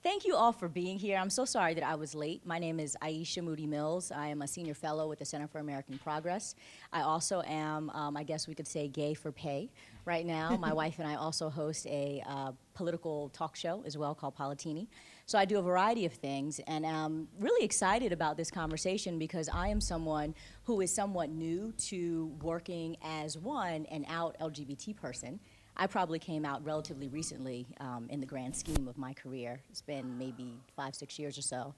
Thank you all for being here. I'm so sorry that I was late. My name is Aisha Moodie-Mills. I am a senior fellow with the Center for American Progress. I also am, I guess we could say, gay for pay right now. My wife and I also host a political talk show as well called Politini. So I do a variety of things, and I'm really excited about this conversation because I am someone who is somewhat new to working as an out LGBT person. I probably came out relatively recently in the grand scheme of my career. It's been maybe 5, 6 years or so.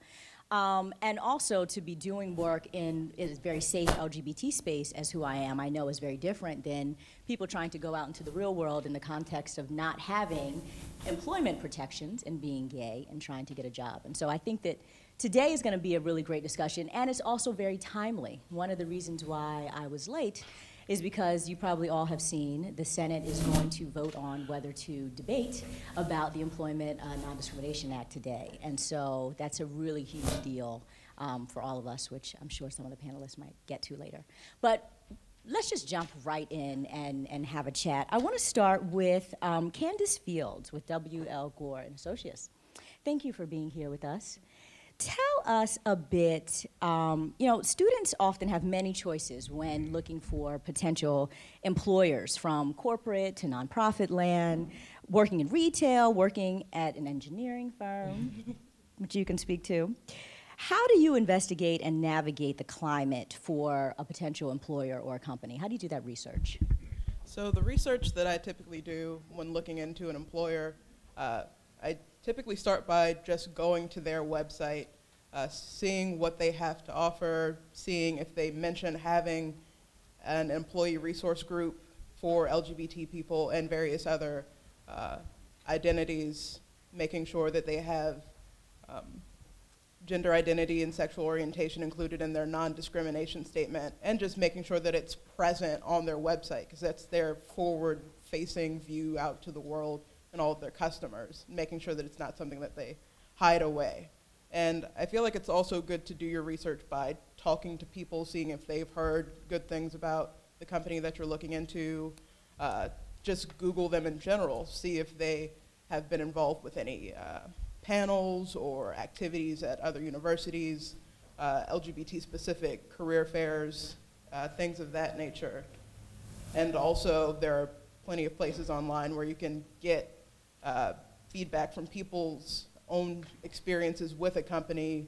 And also to be doing work in a very safe LGBT space as who I am, I know is very different than people trying to go out into the real world in the context of not having employment protections and being gay and trying to get a job. And so I think that today is going to be a really great discussion, and it's also very timely. One of the reasons why I was late is because you probably all have seen the Senate is going to vote on whether to debate about the Employment Non-Discrimination Act today. And so that's a really huge deal for all of us, which I'm sure some of the panelists might get to later. But let's just jump right in and have a chat. I want to start with Candace Fields with W.L. Gore and Associates. Thank you for being here with us. Tell us a bit, students often have many choices when looking for potential employers, from corporate to nonprofit land, working in retail, working at an engineering firm, which you can speak to. How do you investigate and navigate the climate for a potential employer or a company? How do you do that research? So the research that I typically do when looking into an employer, I typically start by just going to their website, seeing what they have to offer, seeing if they mention having an employee resource group for LGBT people and various other identities, making sure that they have gender identity and sexual orientation included in their non-discrimination statement, and just making sure that it's present on their website, because that's their forward-facing view out to the world and all of their customers, making sure that it's not something that they hide away. And I feel like it's also good to do your research by talking to people, seeing if they've heard good things about the company that you're looking into. Just Google them in general, see if they have been involved with any panels or activities at other universities, LGBT-specific career fairs, things of that nature. And also, there are plenty of places online where you can get feedback from people's own experiences with a company.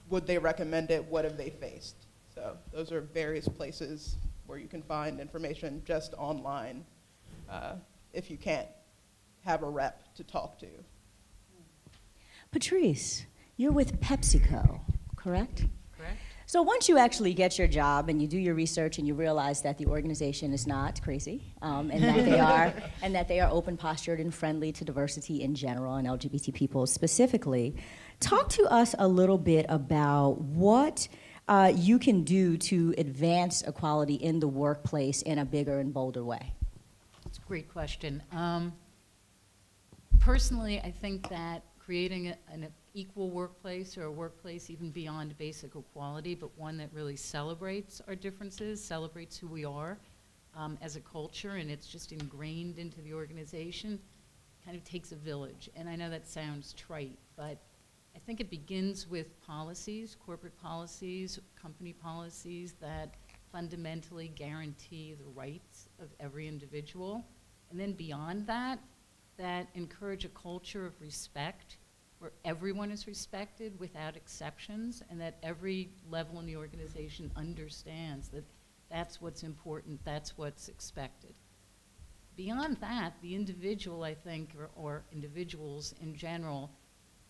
Would they recommend it? What have they faced? So those are various places where you can find information just online if you can't have a rep to talk to. Patrice, you're with PepsiCo, correct? Correct. So once you actually get your job and you do your research and you realize that the organization is not crazy, and that they are open-postured and friendly to diversity in general and LGBT people specifically, talk to us a little bit about what you can do to advance equality in the workplace in a bigger and bolder way. That's a great question. Personally, I think that creating an equal workplace, or a workplace even beyond basic equality, but one that really celebrates our differences, celebrates who we are as a culture, and it's just ingrained into the organization, kind of takes a village. And I know that sounds trite, but I think it begins with policies, corporate policies, company policies that fundamentally guarantee the rights of every individual. And then beyond that, that encourage a culture of respect where everyone is respected without exceptions, and that every level in the organization understands that that's what's important, that's what's expected. Beyond that, the individual, I think, or individuals in general,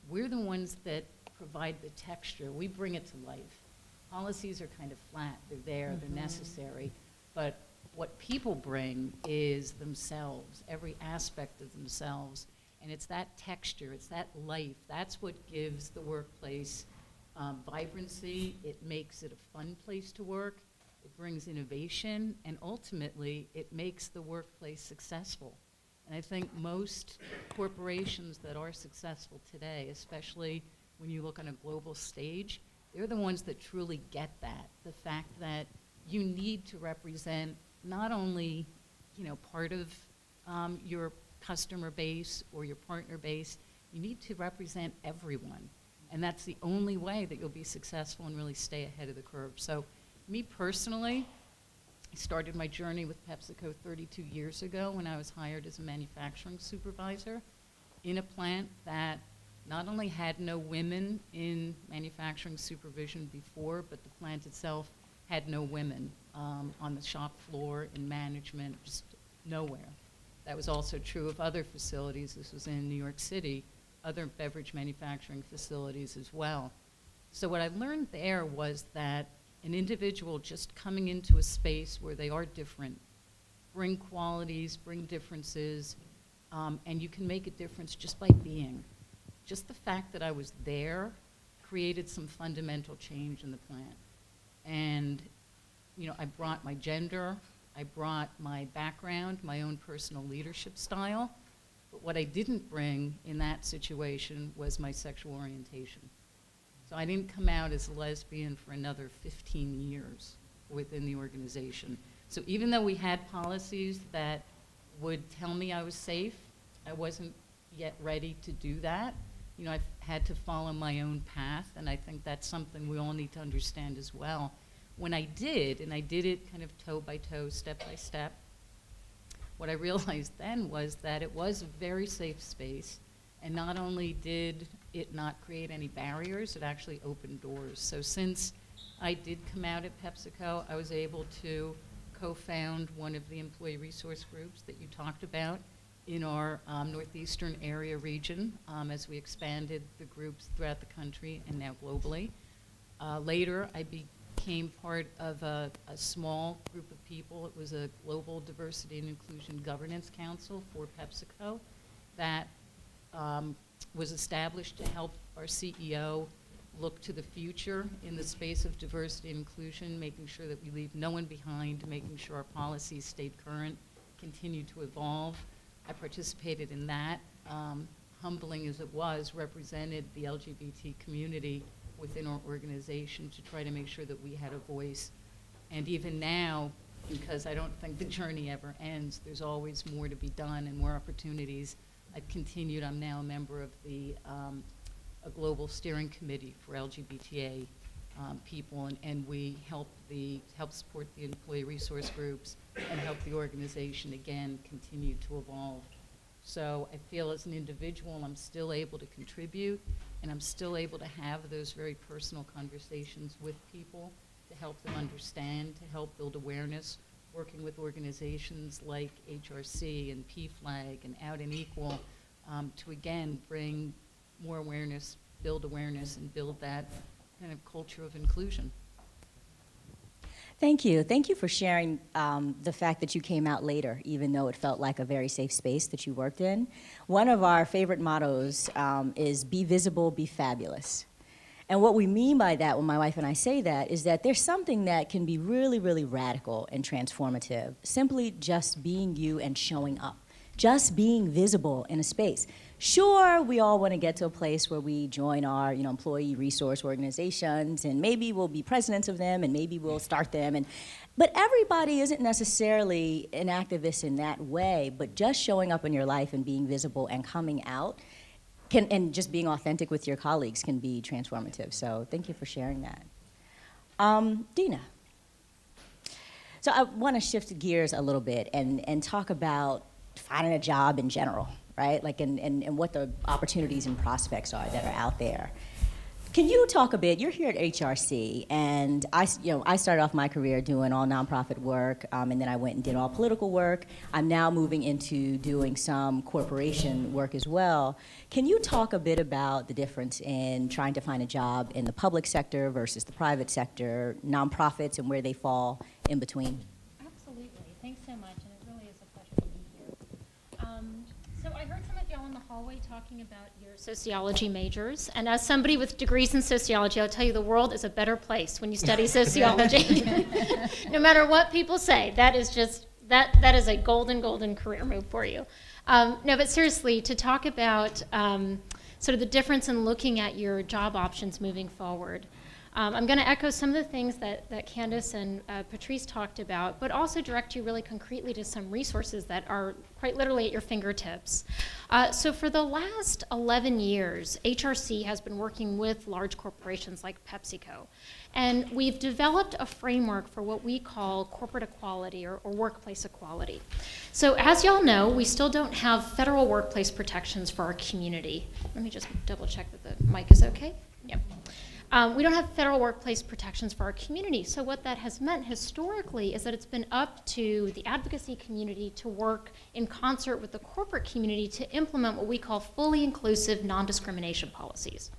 we're the ones that provide the texture. We bring it to life. Policies are kind of flat. They're there, they're necessary. But what people bring is themselves, every aspect of themselves. And it's that texture, it's that life, that's what gives the workplace vibrancy. It makes it a fun place to work. It brings innovation, and ultimately, it makes the workplace successful. And I think most corporations that are successful today, especially when you look on a global stage, they're the ones that truly get that. The fact that you need to represent not only, part of your customer base or your partner base, you need to represent everyone. And that's the only way that you'll be successful and really stay ahead of the curve. So me personally, I started my journey with PepsiCo 32 years ago when I was hired as a manufacturing supervisor in a plant that not only had no women in manufacturing supervision before, but the plant itself had no women on the shop floor, in management, just nowhere. That was also true of other facilities. This was in New York City, other beverage manufacturing facilities as well. So what I learned there was that an individual just coming into a space where they are different, bring qualities, bring differences, and you can make a difference just by being. Just the fact that I was there created some fundamental change in the plant. And, you know, I brought my gender, I brought my background, my own personal leadership style, but what I didn't bring in that situation was my sexual orientation. So I didn't come out as a lesbian for another 15 years within the organization. So even though we had policies that would tell me I was safe, I wasn't yet ready to do that. You know, I've had to follow my own path, and I think that's something we all need to understand as well. When I did, and I did it kind of toe by toe, step by step, what I realized then was that it was a very safe space, and not only did it not create any barriers, it actually opened doors. So since I did come out at PepsiCo, I was able to co-found one of the employee resource groups that you talked about in our northeastern area region as we expanded the groups throughout the country and now globally. Later, I became part of a small group of people. It was a Global Diversity and Inclusion Governance Council for PepsiCo that was established to help our CEO look to the future in the space of diversity and inclusion, making sure that we leave no one behind, making sure our policies stayed current, continue to evolve. I participated in that. Humbling as it was, represented the LGBT community within our organization to try to make sure that we had a voice. And even now, because I don't think the journey ever ends, there's always more to be done and more opportunities. I've continued, I'm now a member of the a global steering committee for LGBTA people, and we help support the employee resource groups and help the organization, again, continue to evolve. So I feel as an individual, I'm still able to contribute, and I'm still able to have those very personal conversations with people to help them understand, to help build awareness, working with organizations like HRC and PFLAG and Out and Equal to, again, bring more awareness, build awareness, and build that kind of culture of inclusion. Thank you. Thank you for sharing the fact that you came out later, even though it felt like a very safe space that you worked in. One of our favorite mottos is be visible, be fabulous. And what we mean by that, when my wife and I say that, is that there's something that can be really, really radical and transformative, simply just being you and showing up, just being visible in a space. Sure, we all want to get to a place where we join our, employee resource organizations, and maybe we'll be presidents of them, and maybe we'll start them. But everybody isn't necessarily an activist in that way, but just showing up in your life and being visible and coming out and just being authentic with your colleagues can be transformative. So thank you for sharing that. Dina. So I want to shift gears a little bit and talk about finding a job in general, right? Like, and what the opportunities and prospects are that are out there. Can you talk a bit? You're here at HRC, and I started off my career doing all nonprofit work, and then I went and did all political work. I'm now moving into doing some corporation work as well. Can you talk a bit about the difference in trying to find a job in the public sector versus the private sector, nonprofits, and where they fall in between? Absolutely. Thanks so much, and it really is a pleasure to be here. So I heard some of y'all in the hallway talking about your sociology majors, and as somebody with degrees in sociology, I'll tell you the world is a better place when you study sociology. No matter what people say, that is just, that is a golden career move for you. No, but seriously, to talk about sort of the difference in looking at your job options moving forward. I'm going to echo some of the things that Candace and Patrice talked about, but also direct you really concretely to some resources that are quite literally at your fingertips. So for the last 11 years, HRC has been working with large corporations like PepsiCo. And we've developed a framework for what we call corporate equality or workplace equality. So as y'all know, we still don't have federal workplace protections for our community. Let me just double check that the mic is okay. Yep. We don't have federal workplace protections for our community. So what that has meant historically is that it's been up to the advocacy community to work in concert with the corporate community to implement what we call fully inclusive non-discrimination policies.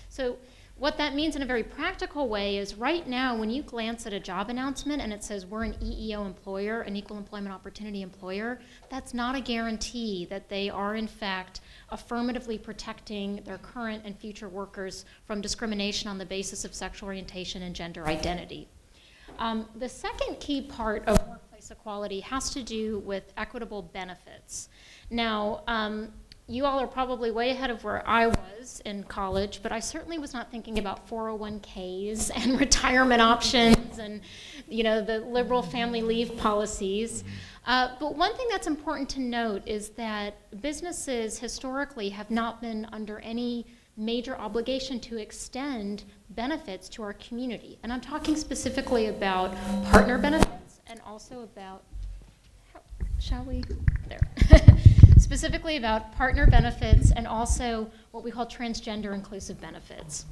So what that means in a very practical way is right now when you glance at a job announcement and it says we're an EEO employer, an equal employment opportunity employer, that's not a guarantee that they are in fact affirmatively protecting their current and future workers from discrimination on the basis of sexual orientation and gender identity. The second key part of workplace equality has to do with equitable benefits. Now, you all are probably way ahead of where I was in college, but I certainly was not thinking about 401ks and retirement options and, you know, the liberal family leave policies. But one thing that's important to note is that businesses historically have not been under any major obligation to extend benefits to our community. And I'm talking specifically about partner benefits and also about, shall we? There. Specifically about partner benefits and also what we call transgender inclusive benefits.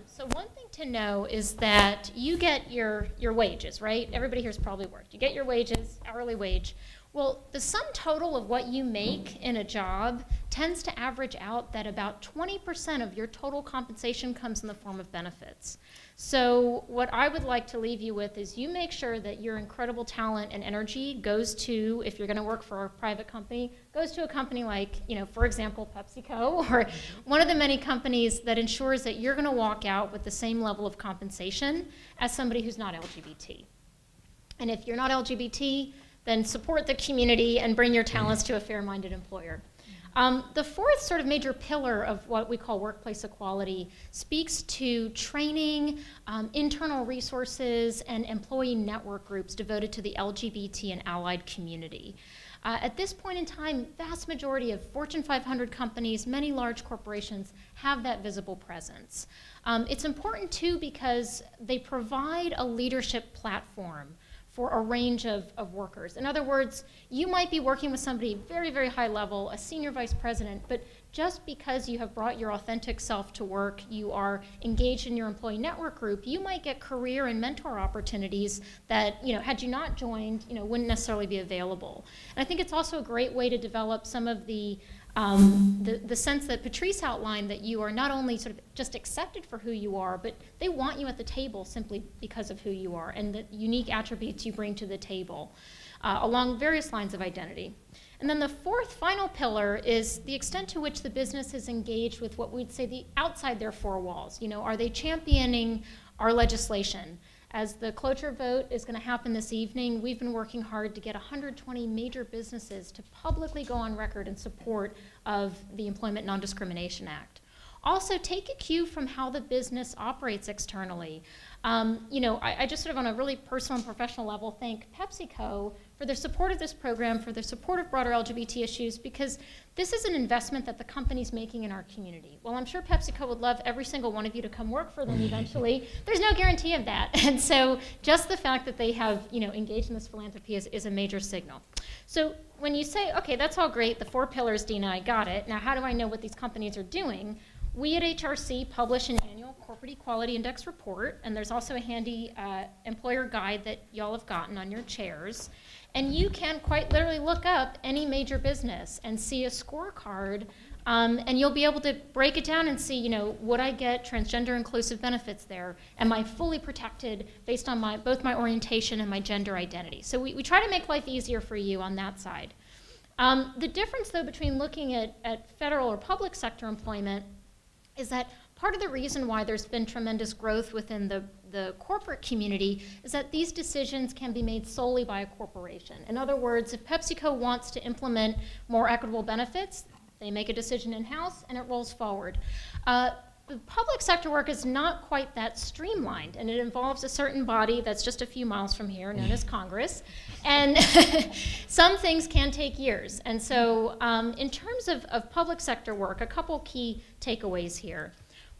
So one thing to know is that you get your wages, right? Everybody here's probably worked. You get your wages, hourly wage. Well, the sum total of what you make in a job tends to average out that about 20% of your total compensation comes in the form of benefits. So what I would like to leave you with is you make sure that your incredible talent and energy goes to, if you're going to work for a private company, goes to a company like, you know, for example, PepsiCo, or one of the many companies that ensures that you're going to walk out with the same level of compensation as somebody who's not LGBT. And if you're not LGBT, then support the community and bring your talents to a fair-minded employer. The fourth sort of major pillar of what we call workplace equality speaks to training, internal resources, and employee network groups devoted to the LGBT and allied community. At this point in time, vast majority of Fortune 500 companies, many large corporations, have that visible presence. It's important too because they provide a leadership platform for a range of workers. In other words, you might be working with somebody very, very high level, a senior vice president, but just because you have brought your authentic self to work, you are engaged in your employee network group, you might get career and mentor opportunities that, you know, had you not joined, you know, wouldn't necessarily be available. And I think it's also a great way to develop some of the sense that Patrice outlined, that you are not only sort of just accepted for who you are, but they want you at the table simply because of who you are and the unique attributes you bring to the table along various lines of identity. And then the fourth final pillar is the extent to which the business is engaged with what we'd say the outside their four walls. You know, are they championing our legislation? As the cloture vote is going to happen this evening, we've been working hard to get 120 major businesses to publicly go on record in support of the Employment Non-Discrimination Act. Also, take a cue from how the business operates externally. You know, I just sort of on a really personal and professional level thank PepsiCo for their support of this program, for their support of broader LGBT issues, because this is an investment that the company's making in our community. Well, I'm sure PepsiCo would love every single one of you to come work for them eventually. There's no guarantee of that. And so just the fact that they have, you know, engaged in this philanthropy is a major signal. So when you say, okay, that's all great, the 4 pillars, Dina, I got it. Now, how do I know what these companies are doing? We at HRC publish an annual Corporate Equality Index report, and there's also a handy employer guide that y'all have gotten on your chairs. And you can quite literally look up any major business and see a scorecard, and you'll be able to break it down and see, you know, would I get transgender inclusive benefits there? Am I fully protected based on both my orientation and my gender identity? So we try to make life easier for you on that side. The difference, though, between looking at federal or public sector employment is that part of the reason why there's been tremendous growth within the corporate community is that these decisions can be made solely by a corporation. In other words, if PepsiCo wants to implement more equitable benefits, they make a decision in-house and it rolls forward. the public sector work is not quite that streamlined, and it involves a certain body that's just a few miles from here, known as Congress, and some things can take years. And so in terms of public sector work, a couple key takeaways here.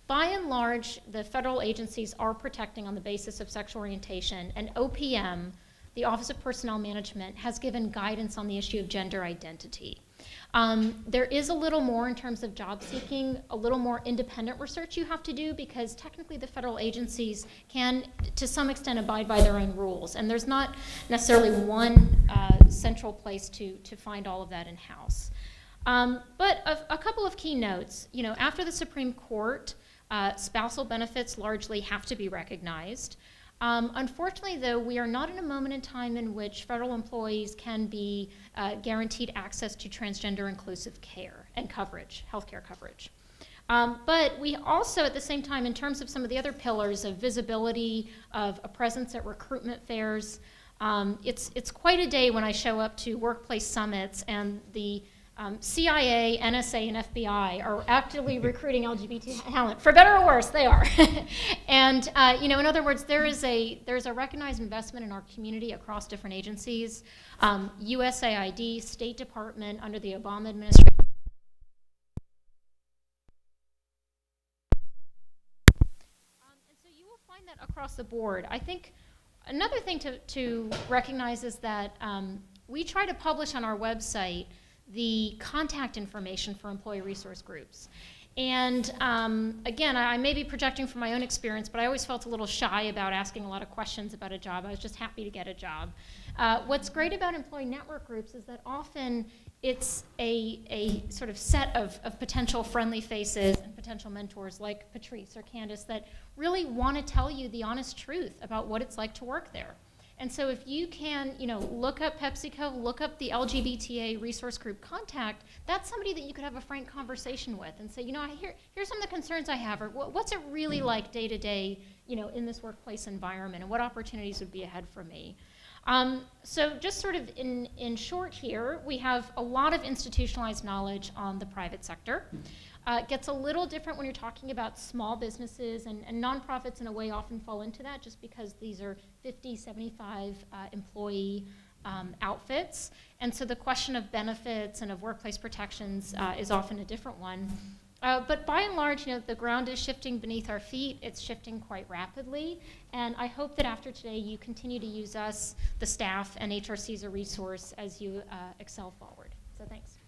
By and large, the federal agencies are protecting on the basis of sexual orientation, and OPM, the Office of Personnel Management, has given guidance on the issue of gender identity. There is a little more in terms of job seeking, a little more independent research you have to do, because technically the federal agencies can, to some extent, abide by their own rules. And there's not necessarily one central place to find all of that in-house. But a couple of key notes. You know, after the Supreme Court, spousal benefits largely have to be recognized. Unfortunately, though, we are not in a moment in time in which federal employees can be guaranteed access to transgender inclusive care and coverage, healthcare coverage. But we also, at the same time, in terms of some of the other pillars of visibility, of a presence at recruitment fairs, it's quite a day when I show up to workplace summits and the CIA, NSA, and FBI are actively recruiting LGBT talent. For better or worse, they are. And you know, in other words, there's a recognized investment in our community across different agencies. USAID, State Department, under the Obama administration. And so you will find that across the board. I think another thing to recognize is that we try to publish on our website the contact information for employee resource groups. And again, I may be projecting from my own experience, but I always felt a little shy about asking a lot of questions about a job. I was just happy to get a job. What's great about employee network groups is that often it's a sort of set of potential friendly faces and potential mentors like Patrice or Candace that really want to tell you the honest truth about what it's like to work there. And so if you can, you know, look up PepsiCo, look up the LGBTA resource group contact, that's somebody that you could have a frank conversation with and say, you know, here's some of the concerns I have, or what's it really like day to day, you know, in this workplace environment, and what opportunities would be ahead for me. So just sort of in short here, we have a lot of institutionalized knowledge on the private sector. It gets a little different when you're talking about small businesses, and nonprofits in a way often fall into that just because these are 50, 75 employee outfits. And so the question of benefits and of workplace protections is often a different one. But by and large, you know, the ground is shifting beneath our feet. It's shifting quite rapidly. And I hope that after today, you continue to use us, the staff, and HRC as a resource as you excel forward. So thanks.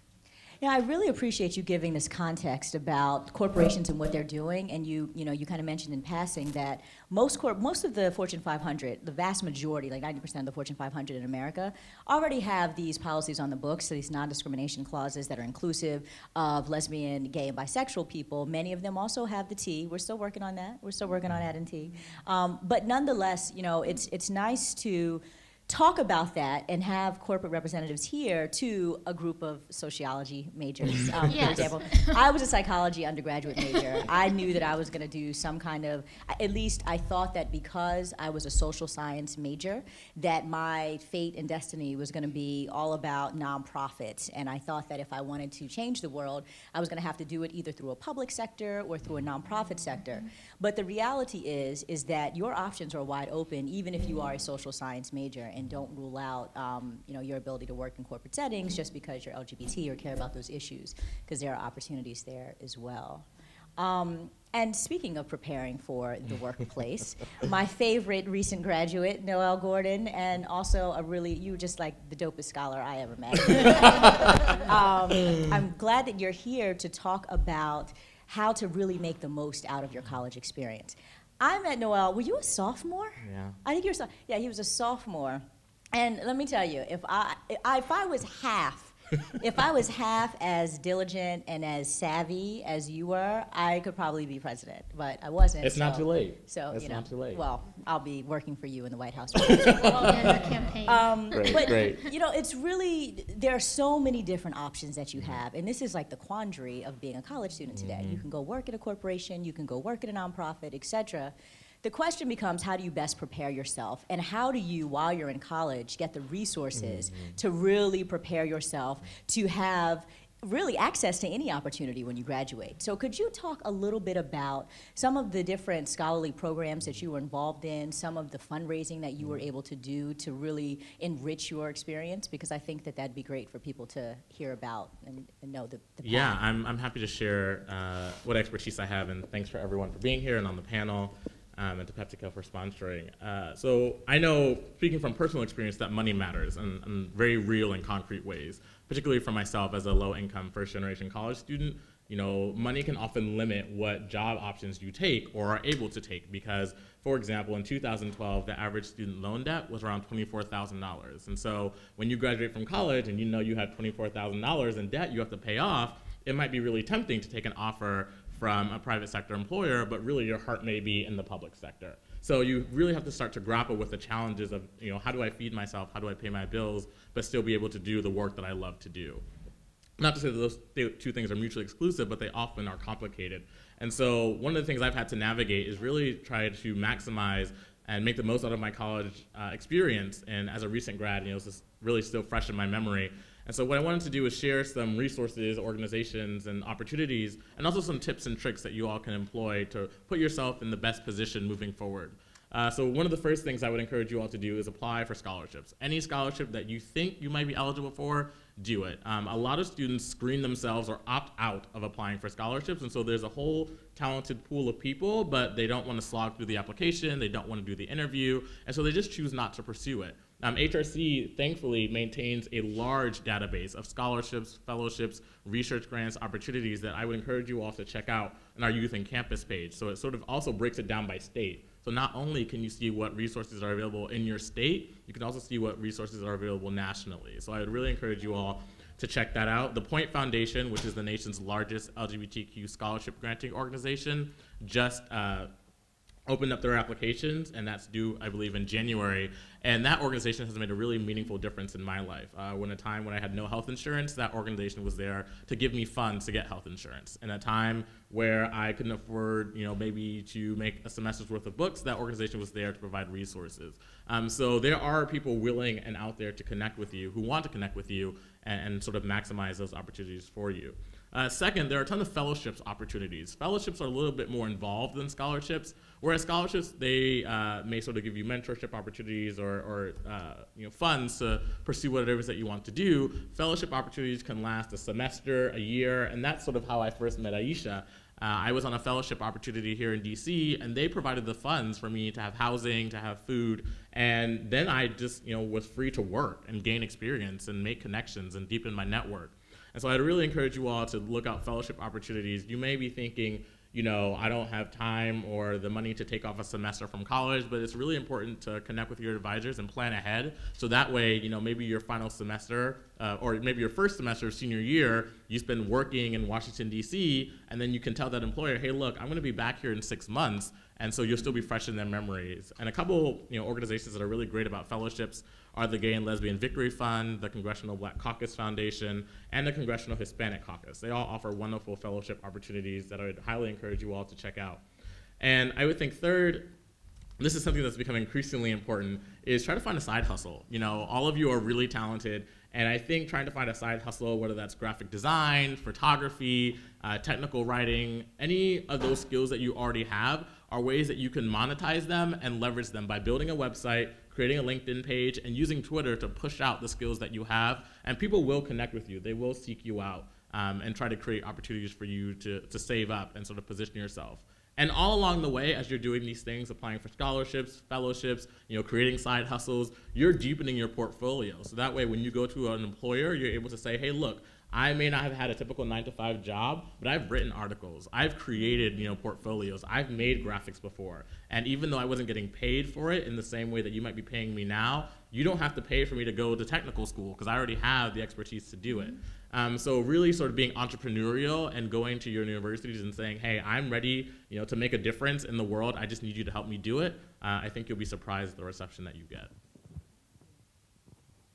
Yeah, I really appreciate you giving this context about corporations and what they're doing, and you kind of mentioned in passing that most of the Fortune 500, the vast majority, like 90% of the Fortune 500 in America, already have these policies on the books, so these non-discrimination clauses that are inclusive of lesbian, gay, and bisexual people. Many of them also have the T. We're still working on that. We're still working on that in T. But nonetheless, you know, it's nice to talk about that and have corporate representatives here to a group of sociology majors. For example, I was a psychology undergraduate major. I knew that I was going to do some kind of, at least I thought that because I was a social science major, that my fate and destiny was going to be all about nonprofits. And I thought that if I wanted to change the world, I was going to have to do it either through a public sector or through a nonprofit sector. But the reality is that your options are wide open, even if you are a social science major, and don't rule out you know, your ability to work in corporate settings just because you're LGBT or care about those issues, because there are opportunities there as well. And speaking of preparing for the workplace, my favorite recent graduate, Noelle Gordon, and also you were just like the dopest scholar I ever met. I'm glad that you're here to talk about how to really make the most out of your college experience. I met Noelle, were you a sophomore? Yeah. I think you're yeah, he was a sophomore. And let me tell you, if I was half as diligent and as savvy as you were, I could probably be president, but I wasn't. It's not too late. So it's not too late. Well, I'll be working for you in the White House. Campaign. Great. You know, it's really, there are so many different options that you have, and this is like the quandary of being a college student today. You can go work at a corporation, you can go work at a nonprofit, et cetera. The question becomes, how do you best prepare yourself? And how do you, while you're in college, get the resources to really prepare yourself to have really access to any opportunity when you graduate. So could you talk a little bit about some of the different scholarly programs that you were involved in, some of the fundraising that you were able to do to really enrich your experience? Because I think that that'd be great for people to hear about and know the path. Yeah, I'm happy to share what expertise I have, and thanks for everyone for being here and on the panel, and to PepsiCo for sponsoring. So I know, speaking from personal experience, that money matters in very real and concrete ways. Particularly for myself as a low-income first-generation college student, you know, money can often limit what job options you take or are able to take because, for example, in 2012, the average student loan debt was around $24,000. And so when you graduate from college and you know you have $24,000 in debt you have to pay off, it might be really tempting to take an offer from a private sector employer, but really your heart may be in the public sector. So you really have to start to grapple with the challenges of, you know, how do I feed myself, how do I pay my bills, but still be able to do the work that I love to do. Not to say that those two things are mutually exclusive, but they often are complicated. And so one of the things I've had to navigate is really try to maximize and make the most out of my college experience. And as a recent grad, you know, this is really still fresh in my memory. And so what I wanted to do is share some resources, organizations, and opportunities, and also some tips and tricks that you all can employ to put yourself in the best position moving forward. So one of the first things I would encourage you all to do is apply for scholarships. Any scholarship that you think you might be eligible for, do it. A lot of students screen themselves or opt out of applying for scholarships, and so there's a whole talented pool of people, but they don't want to slog through the application, they don't want to do the interview, and so they just choose not to pursue it. HRC, thankfully, maintains a large database of scholarships, fellowships, research grants, opportunities that I would encourage you all to check out on our Youth and Campus page. So it sort of also breaks it down by state. So not only can you see what resources are available in your state, you can also see what resources are available nationally. So I would really encourage you all to check that out. The Point Foundation, which is the nation's largest LGBTQ scholarship granting organization, just opened up their applications, and that's due, I believe, in January. And that organization has made a really meaningful difference in my life. When a time when I had no health insurance, that organization was there to give me funds to get health insurance. And a time where I couldn't afford, you know, maybe to make a semester's worth of books, that organization was there to provide resources. So there are people willing and out there to connect with you, who want to connect with you, and sort of maximize those opportunities for you. Second, there are a ton of fellowships opportunities. Fellowships are a little bit more involved than scholarships, whereas scholarships, they may sort of give you mentorship opportunities or you know, funds to pursue whatever it is that you want to do. Fellowship opportunities can last a semester, a year, and that's sort of how I first met Aisha. I was on a fellowship opportunity here in DC, and they provided the funds for me to have housing, to have food, and then I just, you know, was free to work and gain experience and make connections and deepen my network. And so I'd really encourage you all to look out fellowship opportunities. You may be thinking, you know, I don't have time or the money to take off a semester from college, but it's really important to connect with your advisors and plan ahead. So that way, you know, maybe your final semester, or maybe your first semester of senior year, you spend working in Washington, D.C., and then you can tell that employer, hey, look, I'm going to be back here in 6 months, and so you'll still be fresh in their memories. And a couple, you know, organizations that are really great about fellowships are the Gay and Lesbian Victory Fund, the Congressional Black Caucus Foundation, and the Congressional Hispanic Caucus. They all offer wonderful fellowship opportunities that I would highly encourage you all to check out. And I would think third, this is something that's becoming increasingly important, is try to find a side hustle. You know, all of you are really talented, and I think trying to find a side hustle, whether that's graphic design, photography, technical writing, any of those skills that you already have are ways that you can monetize them and leverage them by building a website, creating a LinkedIn page, and using Twitter to push out the skills that you have. And people will connect with you. They will seek you out and try to create opportunities for you to save up and sort of position yourself. And all along the way, as you're doing these things, applying for scholarships, fellowships, you know, creating side hustles, you're deepening your portfolio. So that way, when you go to an employer, you're able to say, hey, look, I may not have had a typical 9-to-5 job, but I've written articles. I've created, you know, portfolios. I've made graphics before. And even though I wasn't getting paid for it in the same way that you might be paying me now, you don't have to pay for me to go to technical school because I already have the expertise to do it. So really sort of being entrepreneurial and going to your universities and saying, hey, I'm ready, you know, to make a difference in the world. I just need you to help me do it. I think you'll be surprised at the reception that you get.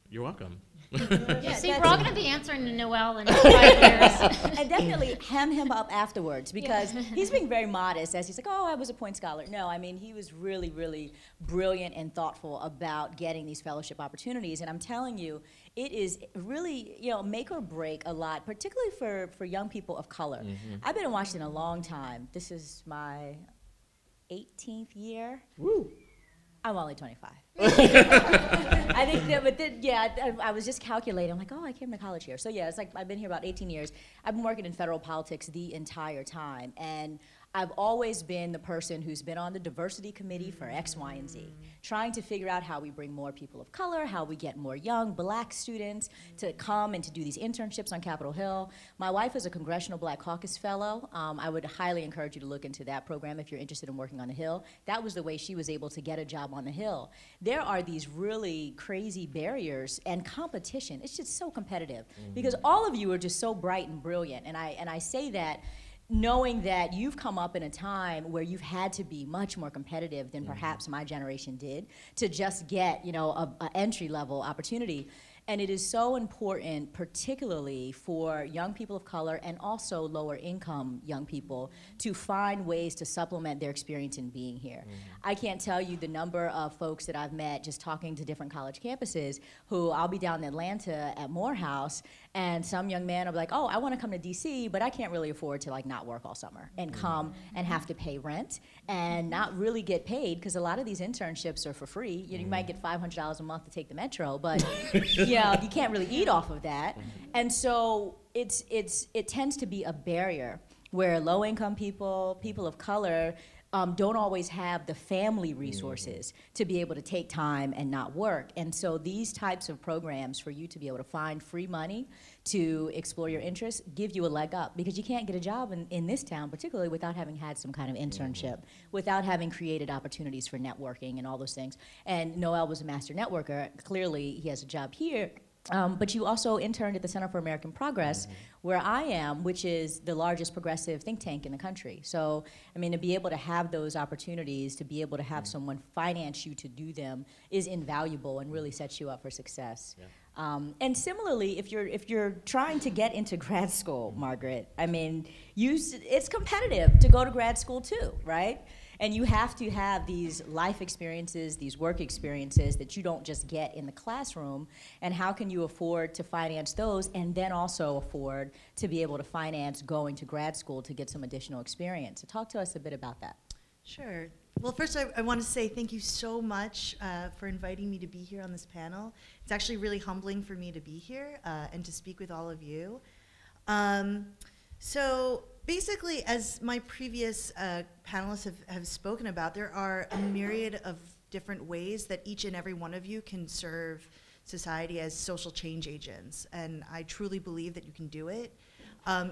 You're welcome. Yeah, see, we're all going to be answering to Noel in 5 years. And definitely hem him up afterwards, because he's being very modest as he's like, oh, I was a point scholar. No, I mean, he was really, really brilliant and thoughtful about getting these fellowship opportunities. And I'm telling you, it is really, make or break a lot, particularly for young people of color. I've been in Washington a long time. This is my 18th year. Woo. I'm only 25. I think that, but then, I was just calculating. I'm like, oh, I came to college here. So yeah, it's like I've been here about 18 years. I've been working in federal politics the entire time, and I've always been the person who's been on the diversity committee for X, Y, and Z, trying to figure out how we bring more people of color, how we get more young Black students to come and to do these internships on Capitol Hill. My wife is a Congressional Black Caucus Fellow. I would highly encourage you to look into that program if you're interested in working on the Hill. That was the way she was able to get a job on the Hill. There are these really crazy barriers and competition. It's just so competitive because all of you are just so bright and brilliant. And I say that knowing that you've come up in a time where you've had to be much more competitive than perhaps my generation did to just get, a entry-level opportunity. And it is so important, particularly for young people of color and also lower income young people, to find ways to supplement their experience in being here. I can't tell you the number of folks that I've met just talking to different college campuses who I'll be down in Atlanta at Morehouse, and some young man will be like, oh, I want to come to DC, but I can't really afford to not work all summer and come and have to pay rent and not really get paid, because a lot of these internships are for free. You might get $500 a month to take the metro, but you can't really eat off of that. And so it tends to be a barrier where low-income people of color don't always have the family resources to be able to take time and not work. And so these types of programs for you to be able to find free money to explore your interests give you a leg up, because you can't get a job in this town, particularly without having had some kind of internship, without having created opportunities for networking and all those things. And Noel was a master networker. Clearly, he has a job here. But you also interned at the Center for American Progress, where I am, which is the largest progressive think tank in the country. So, I mean, to be able to have those opportunities, to be able to have someone finance you to do them is invaluable and really sets you up for success. And similarly, if you're trying to get into grad school, Margaret, I mean, it's competitive to go to grad school too, right? And you have to have these life experiences, these work experiences that you don't just get in the classroom. And how can you afford to finance those and then also afford to be able to finance going to grad school to get some additional experience? So talk to us a bit about that. Sure. Well, first I want to say thank you so much for inviting me to be here on this panel. It's actually really humbling for me to be here and to speak with all of you. So basically, as my previous panelists have spoken about, there are a myriad of different ways that each and every one of you can serve society as social change agents, and I truly believe that you can do it.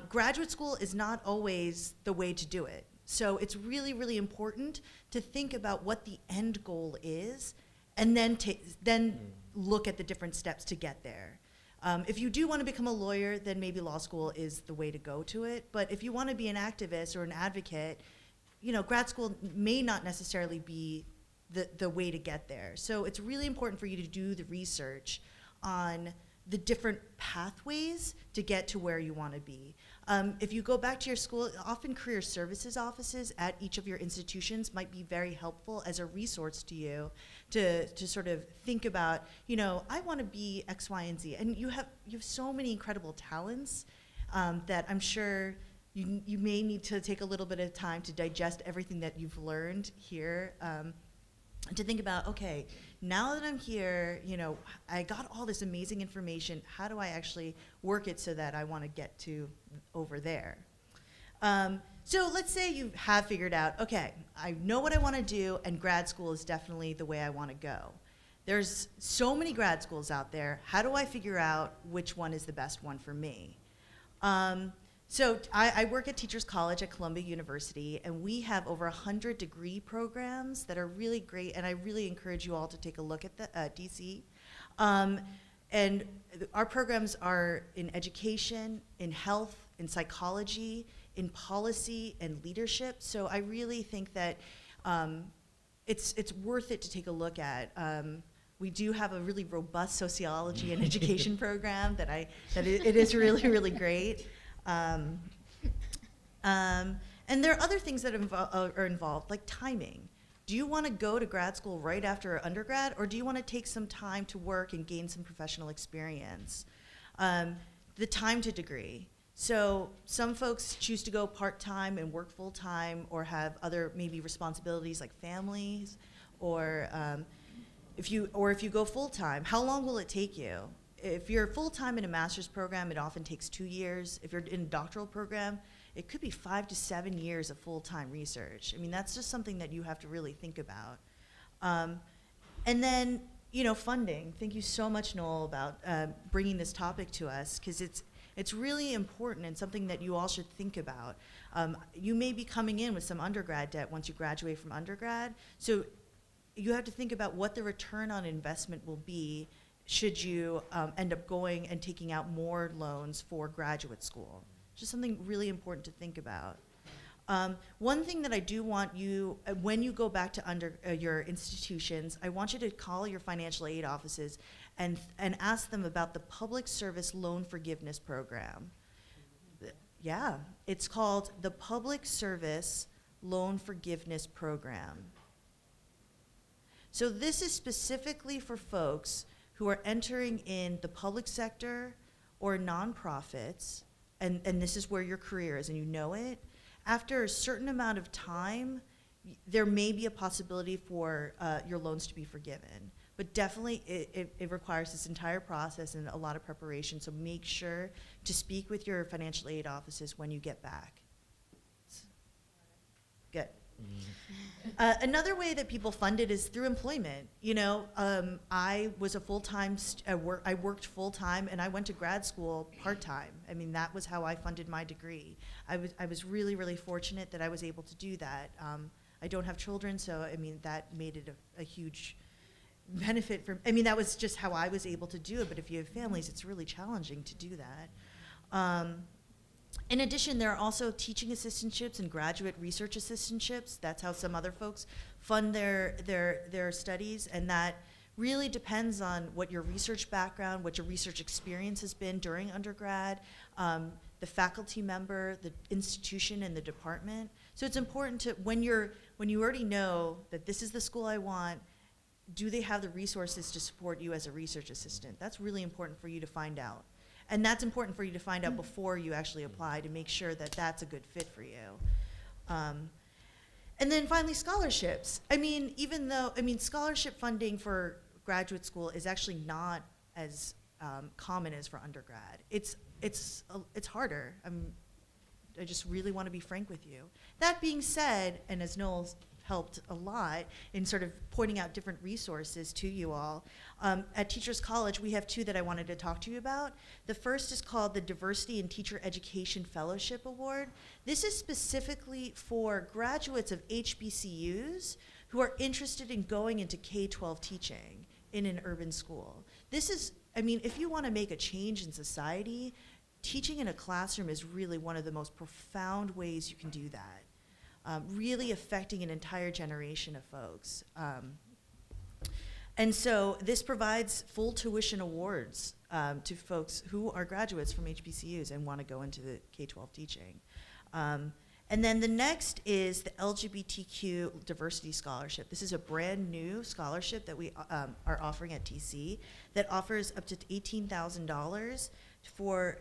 Graduate school is not always the way to do it. So it's really, really important to think about what the end goal is, and then look at the different steps to get there. If you do want to become a lawyer, then maybe law school is the way to go to it. But if you want to be an activist or an advocate, grad school may not necessarily be the way to get there. So it's really important for you to do the research on the different pathways to get to where you want to be. If you go back to your school, often career services offices at each of your institutions might be very helpful as a resource to you to sort of think about, I want to be X, Y, and Z. And you have so many incredible talents that I'm sure you may need to take a little bit of time to digest everything that you've learned here. To think about, okay, now that I'm here, I got all this amazing information, how do I actually work it so that I want to get to over there? So let's say you have figured out, okay, I know what I want to do, and grad school is definitely the way I want to go. There's so many grad schools out there. How do I figure out which one is the best one for me? So I work at Teachers College at Columbia University, and we have over 100 degree programs that are really great, and I really encourage you all to take a look at the DC. And our programs are in education, in health, in psychology, in policy, and leadership. So I really think that it's worth it to take a look at. We do have a really robust sociology and education program it is really, really great. And there are other things that are involved, like timing. Do you want to go to grad school right after undergrad, or do you want to take some time to work and gain some professional experience? The time to degree. So some folks choose to go part-time and work full-time, or have other maybe responsibilities like families, or if you go full-time, how long will it take you? If you're full-time in a master's program, it often takes 2 years. If you're in a doctoral program, it could be 5 to 7 years of full-time research. I mean, that's just something that you have to really think about. And then, funding. Thank you so much, Noel, about bringing this topic to us, because it's really important and something that you all should think about. You may be coming in with some undergrad debt once you graduate from undergrad, so you have to think about what the return on investment will be should you end up going and taking out more loans for graduate school. Just something really important to think about. One thing that I do want you, when you go back to your institutions, I want you to call your financial aid offices and ask them about the Public Service Loan Forgiveness Program. Yeah, it's called the Public Service Loan Forgiveness Program. So this is specifically for folks who are entering in the public sector or nonprofits, and this is where your career is, and you know it. After a certain amount of time, there may be a possibility for your loans to be forgiven. But definitely it requires this entire process and a lot of preparation, so make sure to speak with your financial aid offices when you get back. Good. Another way that people fund it is through employment. I was a full-time, I worked full-time, and I went to grad school part-time. I mean, that was how I funded my degree. I was really, really fortunate that I was able to do that. I don't have children, so I mean, that made it a huge benefit that was just how I was able to do it, but if you have families, it's really challenging to do that. In addition, there are also teaching assistantships and graduate research assistantships. That's how some other folks fund their studies, and that really depends on what your research background, what your research experience has been during undergrad, the faculty member, the institution, and the department. So it's important to, when you already know that this is the school I want, do they have the resources to support you as a research assistant? That's really important for you to find out. And that's important for you to find out before you actually apply, to make sure that that's a good fit for you. And then finally, scholarships. Scholarship funding for graduate school is actually not as common as for undergrad. It's harder. I just really want to be frank with you. That being said, and as Noel's helped a lot in sort of pointing out different resources to you all. At Teachers College, we have two that I wanted to talk to you about. The first is called the Diversity in Teacher Education Fellowship Award. This is specifically for graduates of HBCUs who are interested in going into K-12 teaching in an urban school. This is, if you want to make a change in society, teaching in a classroom is really one of the most profound ways you can do that. Really affecting an entire generation of folks. And so this provides full tuition awards to folks who are graduates from HBCUs and want to go into the K-12 teaching. And then the next is the LGBTQ Diversity Scholarship. This is a brand new scholarship that we are offering at TC that offers up to $18,000 for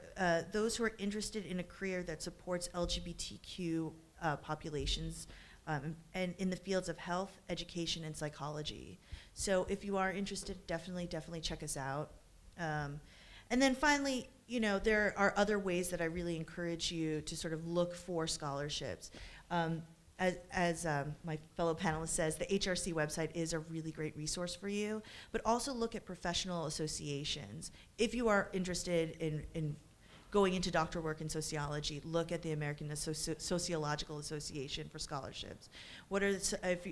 those who are interested in a career that supports LGBTQ populations and in the fields of health, education, and psychology. So if you are interested, definitely check us out. And then finally, there are other ways that I really encourage you to sort of look for scholarships. As my fellow panelist says, the HRC website is a really great resource for you, but also look at professional associations. If you are interested in going into doctoral work in sociology, look at the American Sociological Association for scholarships. There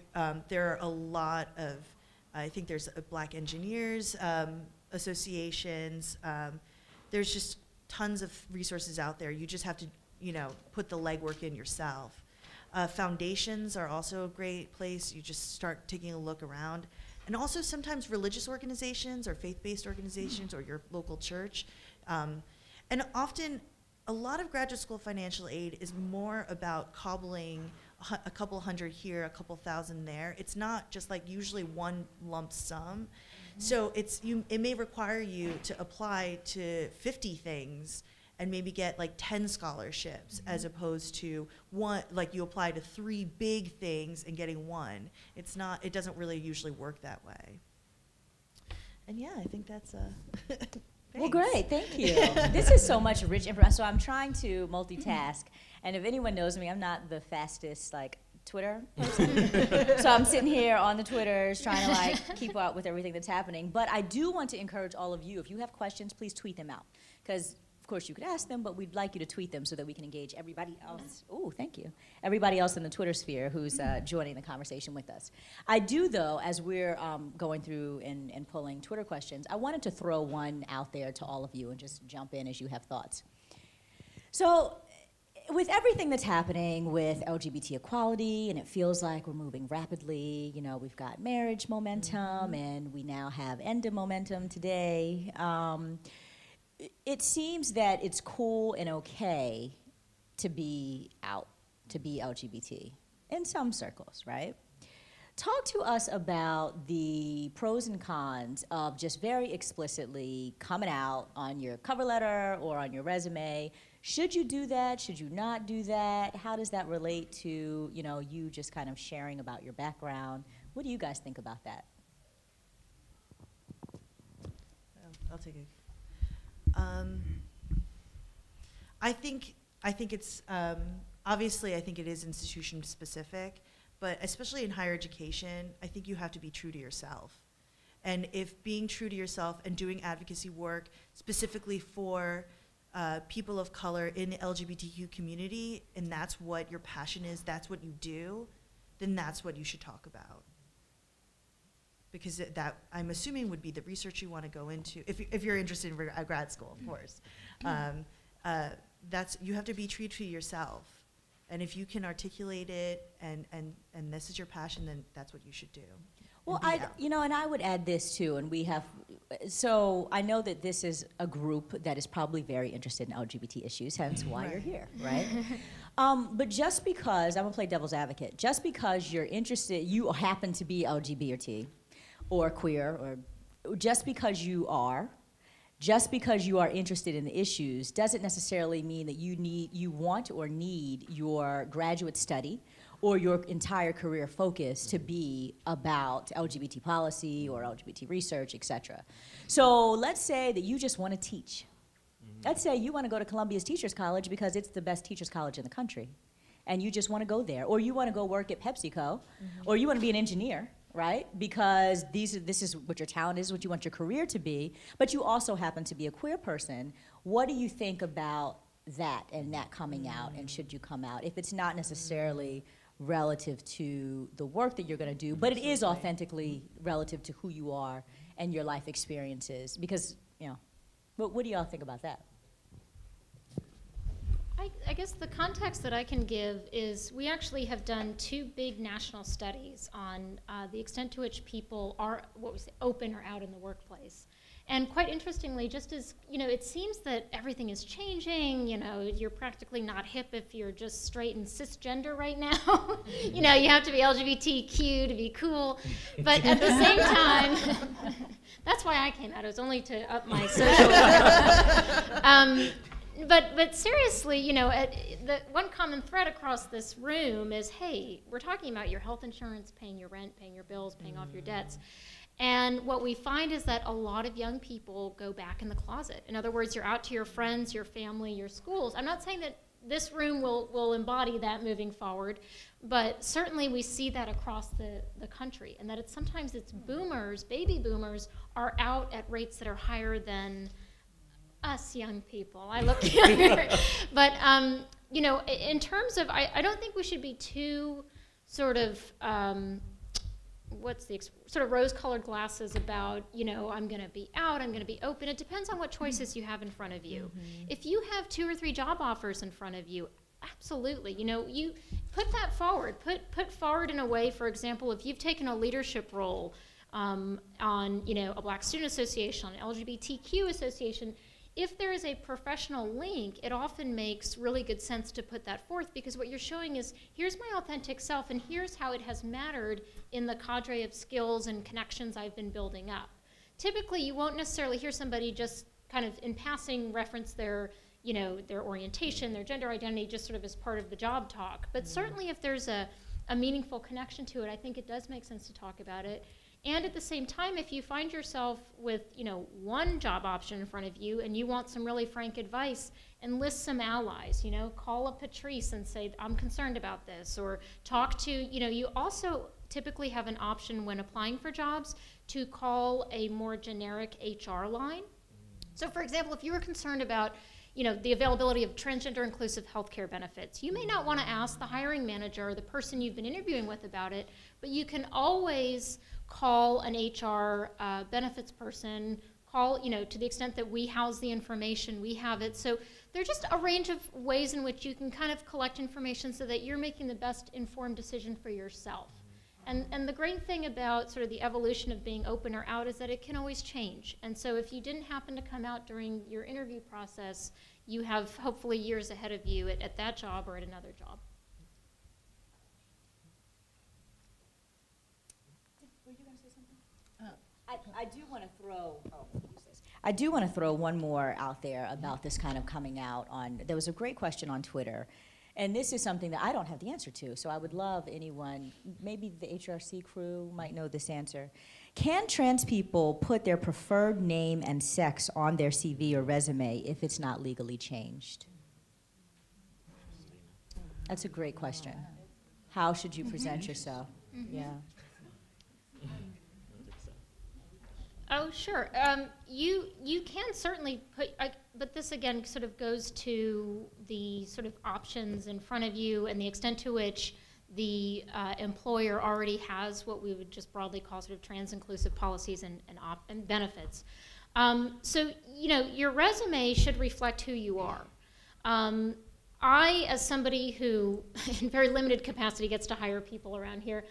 are a lot of, I think there's Black Engineers associations. There's just tons of resources out there. You just have to, put the legwork in yourself. Foundations are also a great place. You just start taking a look around. and also sometimes religious organizations or faith-based organizations or your local church. And often, a lot of graduate school financial aid is more about cobbling a couple hundred here, a couple thousand there. It's not just like usually one lump sum. So it may require you to apply to 50 things and maybe get like 10 scholarships as opposed to one, like you apply to 3 big things and getting 1. It doesn't really usually work that way. And yeah, I think that's well, great, thank you. This is so much rich information. So I'm trying to multitask, and if anyone knows me, I'm not the fastest like Twitter person. So I'm sitting here on the Twitters trying to like keep up with everything that's happening. But I do want to encourage all of you, if you have questions, please tweet them out. Because of course you could ask them, but we'd like you to tweet them so that we can engage everybody else. Oh, thank you. Everybody else in the Twitter sphere who's joining the conversation with us. I do, though, as we're going through and pulling Twitter questions, I wanted to throw one out there to all of you and just jump in as you have thoughts. So with everything that's happening with LGBT equality, and it feels like we're moving rapidly, you know, we've got marriage momentum, and we now have ENDA momentum today. It seems that it's cool and okay to be out, to be LGBT in some circles, right? Talk to us about the pros and cons of just very explicitly coming out on your cover letter or on your resume. Should you do that? Should you not do that? How does that relate to, you know, you just kind of sharing about your background? What do you guys think about that? I'll take it. I think it's obviously I think it is institution specific, but especially in higher education, I think you have to be true to yourself. And if being true to yourself and doing advocacy work specifically for people of color in the LGBTQ community, and that's what your passion is, that's what you do, then that's what you should talk about. Because that, I'm assuming, would be the research you want to go into, if you're interested in grad school, of course. You have to be true to yourself. And if you can articulate it and this is your passion, then that's what you should do. Well, and I would add this too, and we have, so I know that this is a group that is probably very interested in LGBT issues, hence why you're here, right? But just because, I'm gonna play devil's advocate, just because you're interested, you happen to be LGBT or queer, or just because you are interested in the issues doesn't necessarily mean that you want or need your graduate study or your entire career focus to be about LGBT policy or LGBT research, et cetera. So let's say that you just want to teach. Let's say you want to go to Columbia's Teachers College because it's the best teachers college in the country, and you just want to go there, or you want to go work at PepsiCo, or you want to be an engineer, right? Because this is what your talent is, what you want your career to be, but you also happen to be a queer person. What do you think about that and that coming out, and should you come out? If it's not necessarily relative to the work that you're going to do, but it is authentically relative to who you are and your life experiences, because, you know, what do y'all think about that? I guess the context that I can give is we actually have done 2 big national studies on the extent to which people are open or out in the workplace. And quite interestingly, just as, you know, it seems that everything is changing, you know, you're practically not hip if you're just straight and cisgender right now. You know, you have to be LGBTQ to be cool. But at the same time, that's why I came out. It was only to up my social But seriously, you know, the one common thread across this room is, hey, we're talking about your health insurance, paying your rent, paying your bills, paying off your debts. And what we find is that a lot of young people go back in the closet. In other words, you're out to your friends, your family, your schools. I'm not saying that this room will embody that moving forward, but certainly we see that across the country, and that sometimes it's boomers, baby boomers, are out at rates that are higher than us young people. I look younger. But, you know, in terms of, I don't think we should be too sort of, sort of rose-colored glasses about, you know, I'm going to be out, I'm going to be open. It depends on what choices you have in front of you. If you have 2 or 3 job offers in front of you, absolutely. You know, you put that forward. Put forward in a way, for example, if you've taken a leadership role on, you know, a Black Student Association, an LGBTQ association, if there is a professional link, it often makes really good sense to put that forth, because what you're showing is, here's my authentic self, and here's how it has mattered in the cadre of skills and connections I've been building up. Typically, you won't necessarily hear somebody just kind of in passing reference their, you know, their orientation, their gender identity, just sort of as part of the job talk. But certainly if there's a meaningful connection to it, I think it does make sense to talk about it. And at the same time, if you find yourself with, you know, one job option in front of you and you want some really frank advice, enlist some allies, you know, call up Patrice and say, I'm concerned about this, or talk to, you know, you also typically have an option when applying for jobs to call a more generic HR line. So for example, if you were concerned about, you know, the availability of transgender inclusive healthcare benefits, you may not want to ask the hiring manager or the person you've been interviewing with about it, but you can always call an HR benefits person, call, you know, to the extent that we house the information, we have it. So there's just a range of ways in which you can kind of collect information so that you're making the best informed decision for yourself. And the great thing about sort of the evolution of being open or out is that it can always change. And so if you didn't happen to come out during your interview process, you have hopefully years ahead of you at that job or at another job. Were you going to say something? I do want to throw, I do want to throw one more out there about this kind of coming out on, there was a great question on Twitter. And this is something that I don't have the answer to, so I would love anyone, maybe the HRC crew might know this answer. Can trans people put their preferred name and sex on their CV or resume if it's not legally changed? That's a great question. How should you present yourself? Yeah. Oh, sure. You can certainly put, but this again sort of goes to the sort of options in front of you and the extent to which the employer already has what we would just broadly call sort of trans-inclusive policies and benefits. So, you know, your resume should reflect who you are. I, as somebody who in very limited capacity gets to hire people around here,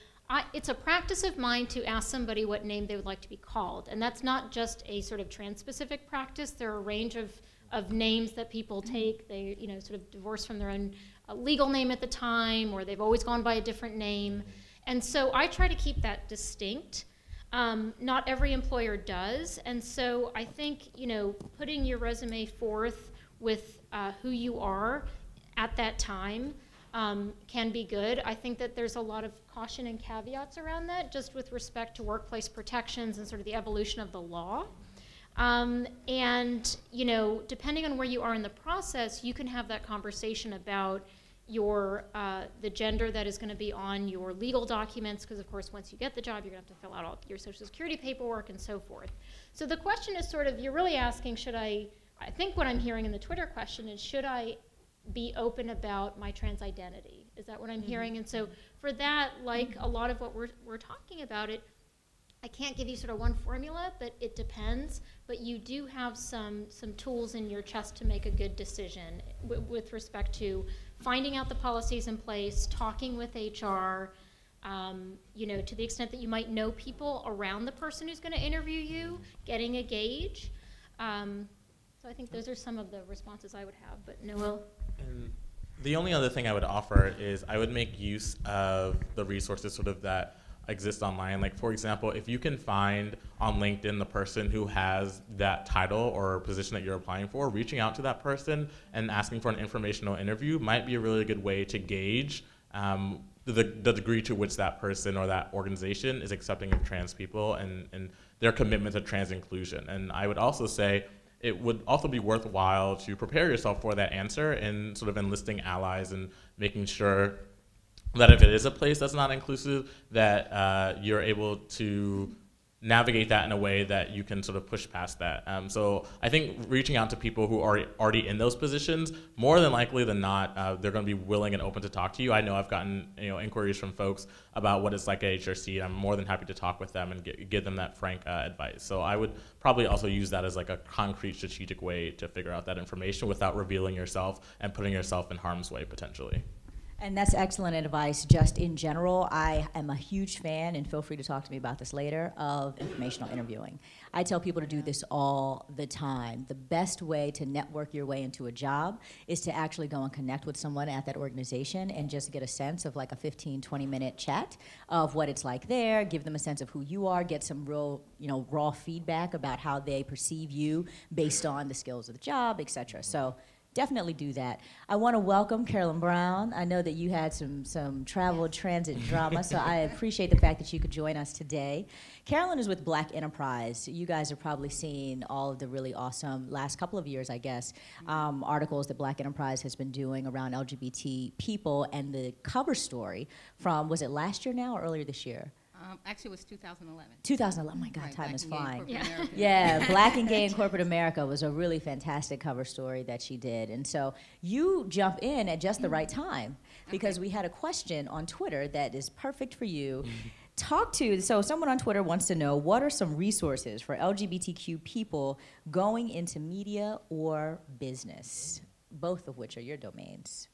it's a practice of mine to ask somebody what name they would like to be called. And that's not just a sort of trans-specific practice. There are a range of names that people take. They, you know, sort of divorce from their own legal name at the time, or they've always gone by a different name. And so I try to keep that distinct. Not every employer does. And so I think, you know, putting your resume forth with who you are at that time can be good. I think that there's a lot of caution and caveats around that, just with respect to workplace protections and sort of the evolution of the law. And, you know, depending on where you are in the process, you can have that conversation about your the gender that is going to be on your legal documents, because of course once you get the job you're going to have to fill out all your Social Security paperwork and so forth. So the question is sort of, you're really asking, should I think what I'm hearing in the Twitter question is, should I be open about my trans identity? Is that what I'm hearing? And so for that, like a lot of what we're talking about, I can't give you sort of one formula, but it depends. But you do have some tools in your chest to make a good decision with respect to finding out the policies in place, talking with HR, you know, to the extent that you might know people around the person who's going to interview you, getting a gauge. So I think those are some of the responses I would have, but Noel? And the only other thing I would offer is I would make use of the resources sort of that exist online. Like, for example, if you can find on LinkedIn the person who has that title or position that you're applying for, reaching out to that person and asking for an informational interview might be a really good way to gauge the degree to which that person or that organization is accepting of trans people and their commitment to trans inclusion. And I would also say it would also be worthwhile to prepare yourself for that answer and sort of enlisting allies and making sure that if it is a place that's not inclusive, that you're able to navigate that in a way that you can sort of push past that. So I think reaching out to people who are already in those positions, more than likely than not, they're going to be willing and open to talk to you. I know I've gotten inquiries from folks about what it's like at HRC, and I'm more than happy to talk with them and give them that frank advice. So I would probably also use that as like a concrete strategic way to figure out that information without revealing yourself and putting yourself in harm's way potentially. And that's excellent advice. Just in general, I am a huge fan, and feel free to talk to me about this later, of informational interviewing. I tell people to do this all the time. The best way to network your way into a job is to actually go and connect with someone at that organization and just get a sense of like a 15, 20-minute chat of what it's like there, give them a sense of who you are, get some real, raw feedback about how they perceive you based on the skills of the job, et cetera. So definitely do that. I want to welcome Carolyn Brown. I know that you had some travel transit drama, so I appreciate the fact that you could join us today. Carolyn is with Black Enterprise. You guys have probably seen all of the really awesome, last couple of years, I guess, articles that Black Enterprise has been doing around LGBT people, and the cover story from, was it last year now or earlier this year? Actually, it was 2011. 2011, oh my God, Right, time Black is and Gay in flying. Corporate America. Yeah, Black and Gay in Corporate America was a really fantastic cover story that she did. And so you jump in at just the right time, because we had a question on Twitter that is perfect for you. So someone on Twitter wants to know, what are some resources for LGBTQ people going into media or business? Both of which are your domains.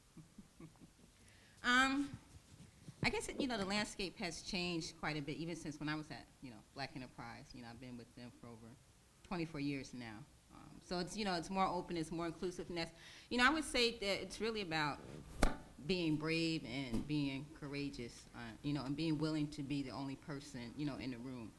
I guess the landscape has changed quite a bit, even since when I was at Black Enterprise. I've been with them for over 24 years now. So it's it's more open, it's more inclusiveness. I would say that it's really about being brave and being courageous, and being willing to be the only person in the room.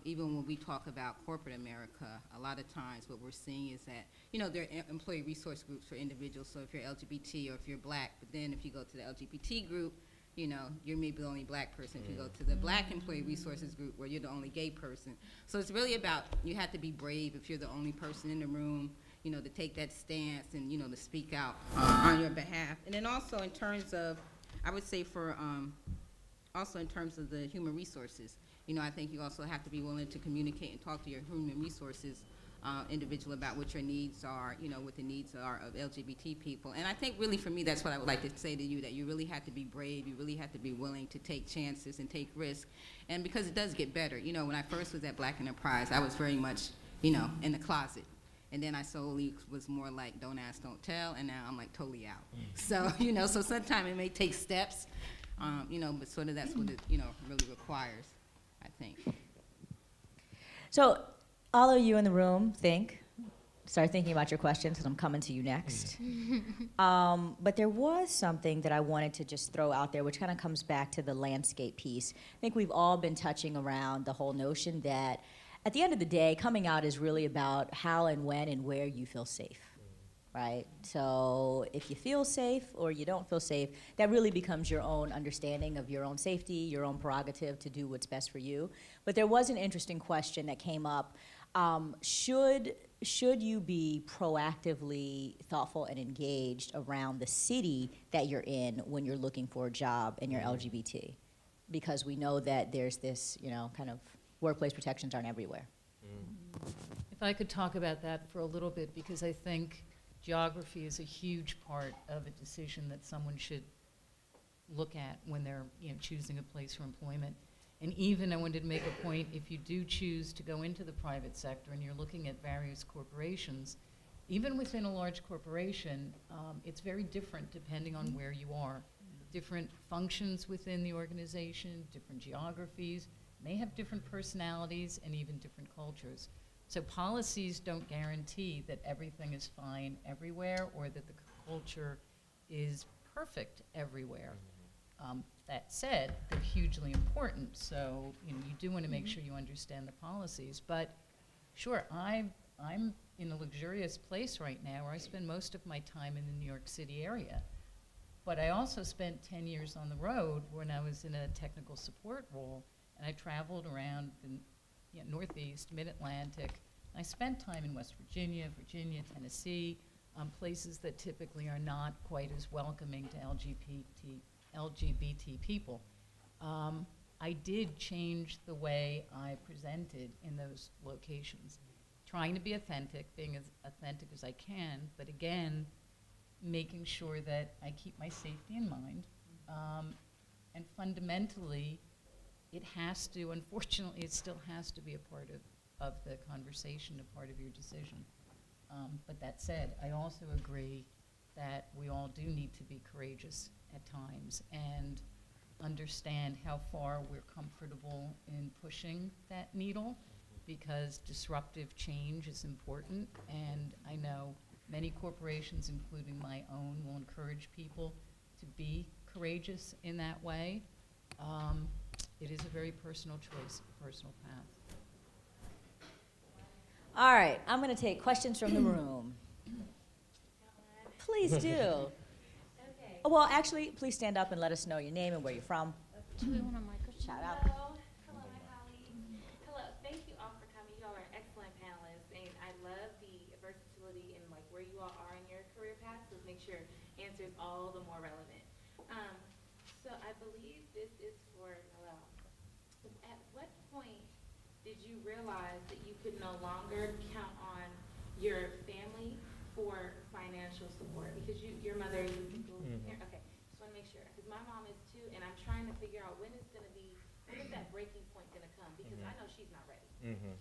Even when we talk about corporate America, a lot of times what we're seeing is that there are employee resource groups for individuals. So if you're LGBT or if you're Black, but then if you go to the LGBT group, you're maybe the only Black person. If you go to the Black Employee Resources Group, where you're the only gay person. So it's really about, you have to be brave if you're the only person in the room, to take that stance and, to speak out on your behalf. And then also in terms of, I would say also in terms of the human resources, I think you also have to be willing to communicate and talk to your human resources individual about what your needs are, what the needs are of LGBT people. And I think really for me, that's what I would like to say to you, that you really have to be brave, you really have to be willing to take chances and take risks. And because it does get better. When I first was at Black Enterprise, I was very much, in the closet. And then I slowly was more like, don't ask, don't tell, and now I'm like totally out. So, so sometimes it may take steps, but sort of that's what it, really requires, I think. So all of you in the room start thinking about your questions, because I'm coming to you next. But there was something that I wanted to just throw out there, which kind of comes back to the landscape piece. I think we've all been touching around the whole notion that at the end of the day, coming out is really about how and when and where you feel safe, right? So if you feel safe or you don't feel safe, that really becomes your own understanding of your own safety, your own prerogative to do what's best for you. But there was an interesting question that came up. Should you be proactively thoughtful and engaged around the city that you're in when you're looking for a job and you're LGBT? Because we know that there's this, kind of workplace protections aren't everywhere. If I could talk about that for a little bit, because I think geography is a huge part of a decision that someone should look at when they're choosing a place for employment. And even I wanted to make a point, if you do choose to go into the private sector and you're looking at various corporations, even within a large corporation, it's very different depending on where you are. Different functions within the organization, different geographies, may have different personalities and even different cultures. So policies don't guarantee that everything is fine everywhere or that the culture is perfect everywhere. That said, they're hugely important, so you do want to make sure you understand the policies. But sure, I'm in a luxurious place right now where I spend most of my time in the New York City area. But I also spent 10 years on the road when I was in a technical support role, and I traveled around the Northeast, Mid-Atlantic. I spent time in West Virginia, Tennessee, places that typically are not quite as welcoming to LGBT people. I did change the way I presented in those locations, trying to be authentic, being as authentic as I can, but again, making sure that I keep my safety in mind. And fundamentally, it has to, unfortunately, it still has to be a part of the conversation, a part of your decision. But that said, I also agree that we all do need to be courageous at times and understand how far we're comfortable in pushing that needle, because disruptive change is important, and I know many corporations, including my own, will encourage people to be courageous in that way. It is a very personal choice, a personal path. All right, I'm going to take questions from the room. Please do. Okay. Well, actually, please stand up and let us know your name and where you're from. Do we want a microphone? Shout out. Hello, my colleagues. Hello, thank you all for coming. You all are excellent panelists, and I love the versatility in like where you all are in your career path. So make sure answers all the more relevant. So I believe this is for Noel. At what point did you realize that you could no longer count on your family for financial support? Because your mother is a single parent. Okay, just want to make sure. Because my mom is too, and I'm trying to figure out when is that breaking point going to come? Because I know she's not ready.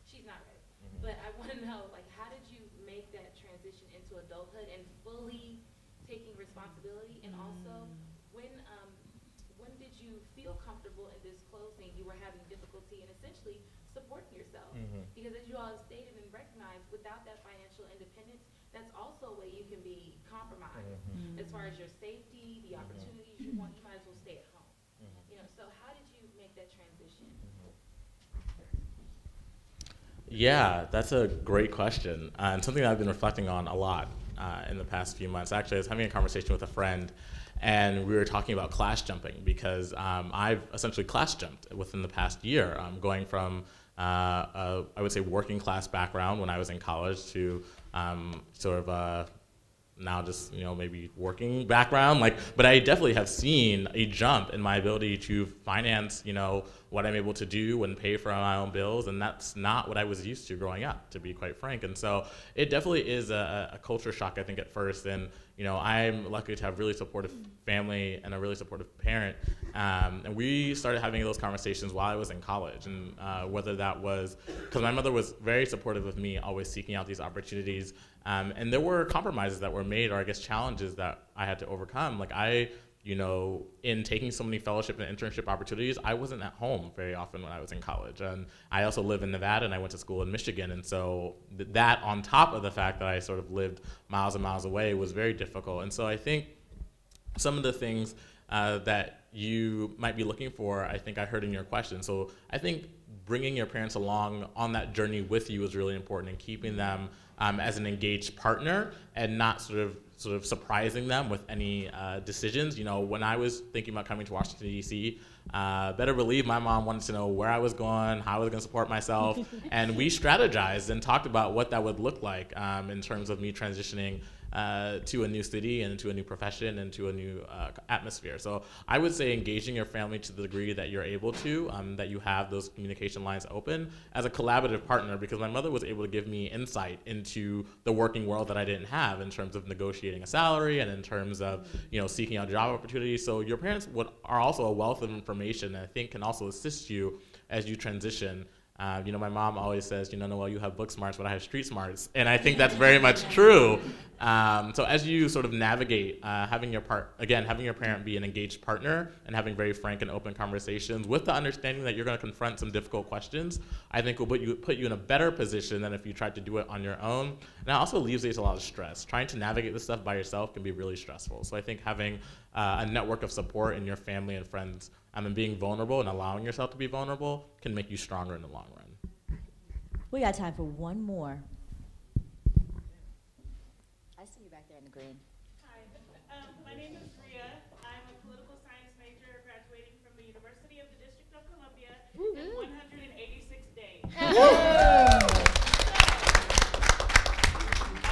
She's not ready. But I want to know, like, how did you make that transition into adulthood and fully taking responsibility? And also, when did you feel comfortable in disclosing you were having difficulty in essentially supporting yourself? Because as you all have stated and recognized, without that financial independence, that's also a way you can be compromised. As far as your safety, the opportunities you want, you might as well stay at home. You know, so how did you make that transition? Yeah, that's a great question, and something that I've been reflecting on a lot in the past few months. Actually, I was having a conversation with a friend, and we were talking about class jumping, because I've essentially class jumped within the past year, going from I would say working class background when I was in college to sort of now just, you know, maybe working background, but I definitely have seen a jump in my ability to finance, you know, what I'm able to do and pay for my own bills, and that's not what I was used to growing up, to be quite frank. And so it definitely is a culture shock, I think, at first. And, you know, I'm lucky to have really supportive family and a really supportive parent. And we started having those conversations while I was in college, and whether that was, because my mother was very supportive of me always seeking out these opportunities. And there were compromises that were made, or I guess challenges that I had to overcome. Like you know, in taking so many fellowship and internship opportunities, I wasn't at home very often when I was in college. And I also live in Nevada, and I went to school in Michigan. And so that, on top of the fact that I sort of lived miles and miles away, was very difficult. And so I think some of the things that you might be looking for, I think I heard in your question. So I think bringing your parents along on that journey with you is really important, and keeping them as an engaged partner, and not sort of surprising them with any decisions. You know, when I was thinking about coming to Washington, D.C., better believe my mom wanted to know where I was going, how I was going to support myself, and we strategized and talked about what that would look like in terms of me transitioning to a new city and to a new profession and to a new atmosphere. So I would say engaging your family to the degree that you're able to, that you have those communication lines open as a collaborative partner, because my mother was able to give me insight into the working world that I didn't have in terms of negotiating a salary and in terms of, you know, seeking out job opportunities. So your parents are also a wealth of information, and I think can also assist you as you transition. You know, my mom always says, you know, Noel, you have book smarts, but I have street smarts. And I think that's very much true. So as you sort of navigate, having your parent be an engaged partner and having very frank and open conversations with the understanding that you're going to confront some difficult questions, I think will put you in a better position than if you tried to do it on your own. And it also alleviates a lot of stress. Trying to navigate this stuff by yourself can be really stressful. So I think having a network of support in your family and friends, and being vulnerable and allowing yourself to be vulnerable, can make you stronger in the long run. We got time for one more. I see you back there in the green. Hi, my name is Ria. I'm a political science major graduating from the University of the District of Columbia in 186 days. I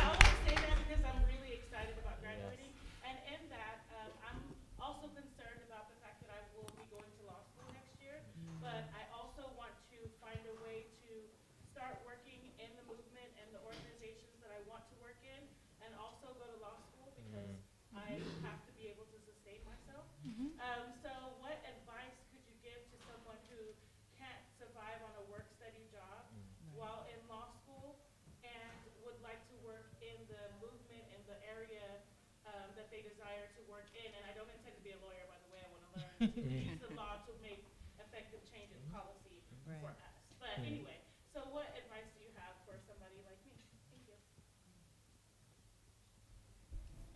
always say that because I'm really excited about graduating. And in that, I'm also concerned about the fact that I will be going to law school next year, but I also want to find a way to start working in the movement and the organizations that I want to work in, and also go to law school because I have to be able to sustain myself. So what advice could you give to someone who can't survive on a work-study job while in law school and would like to work in the movement in the area that they desire to work in? And I don't intend to be a lawyer. use the law to make effective change in policy for us. But anyway, so what advice do you have for somebody like me? Thank you.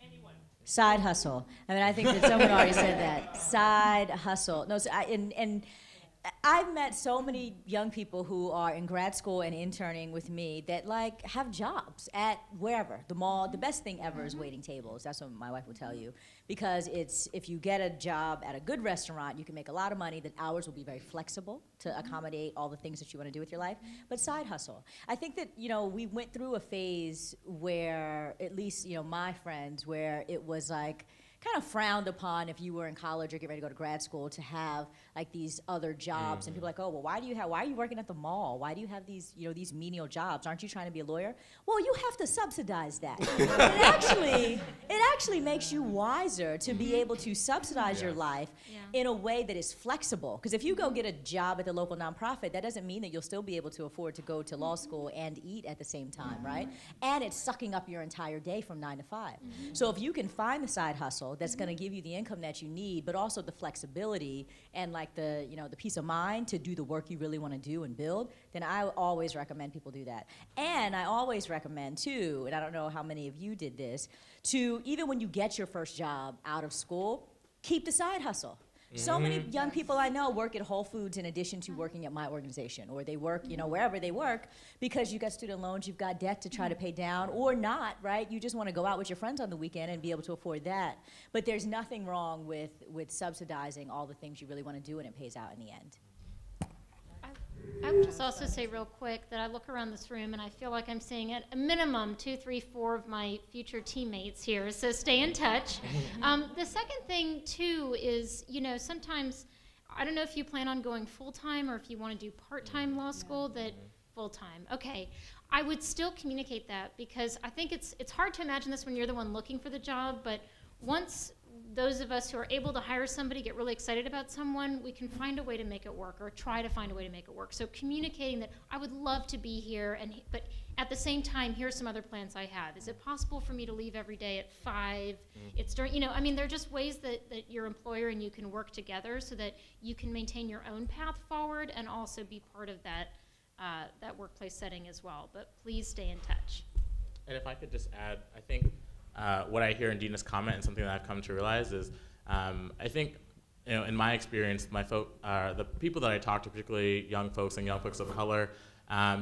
Anyone? Side hustle. I mean, I think that someone already said that. Side hustle. No, so and I've met so many young people who are in grad school and interning with me that like have jobs at wherever, the mall. The best thing ever is waiting tables. That's what my wife will tell you. Because it's, if you get a job at a good restaurant, you can make a lot of money. The hours will be very flexible to accommodate all the things that you want to do with your life. But side hustle. I think that, you know, we went through a phase where, at least, you know, my friends, where it was like, kind of frowned upon if you were in college or get ready to go to grad school to have like these other jobs, and people are like, oh, well, why are you working at the mall? Why do you have these, you know, these menial jobs? Aren't you trying to be a lawyer? Well, you have to subsidize that. it actually makes you wiser to be able to subsidize your life in a way that is flexible. Because if you go get a job at the local nonprofit, that doesn't mean that you'll still be able to afford to go to law school and eat at the same time, right? And it's sucking up your entire day from 9 to 5. So if you can find the side hustle that's going to give you the income that you need, but also the flexibility and like the, you know, the peace of mind to do the work you really want to do and build, then I always recommend people do that. And I always recommend too, and I don't know how many of you did this, to even when you get your first job out of school, keep the side hustle. So many young people I know work at Whole Foods in addition to working at my organization, or they work, you know, wherever they work, because you got student loans, you've got debt to try to pay down, or not, right? You just want to go out with your friends on the weekend and be able to afford that. But there's nothing wrong with subsidizing all the things you really want to do, and it pays out in the end. I would just also say real quick that I look around this room and I feel like I'm seeing at a minimum 2, 3, 4 of my future teammates here, so stay in touch. The second thing too is, you know, sometimes, I don't know if you plan on going full-time or if you want to do part-time law school, that full-time, okay. I would still communicate that, because I think it's hard to imagine this when you're the one looking for the job, but once those of us who are able to hire somebody get really excited about someone, we can find a way to make it work, or try to find a way to make it work. So communicating that I would love to be here, but at the same time, here's some other plans I have. Is it possible for me to leave every day at 5? It's during, you know, I mean, there are just ways that your employer and you can work together so that you can maintain your own path forward and also be part of that, that workplace setting as well. But please stay in touch. And if I could just add, I think what I hear in Dina's comment, and something that I've come to realize, is I think, you know, in my experience, the people that I talk to, particularly young folks and young folks of color,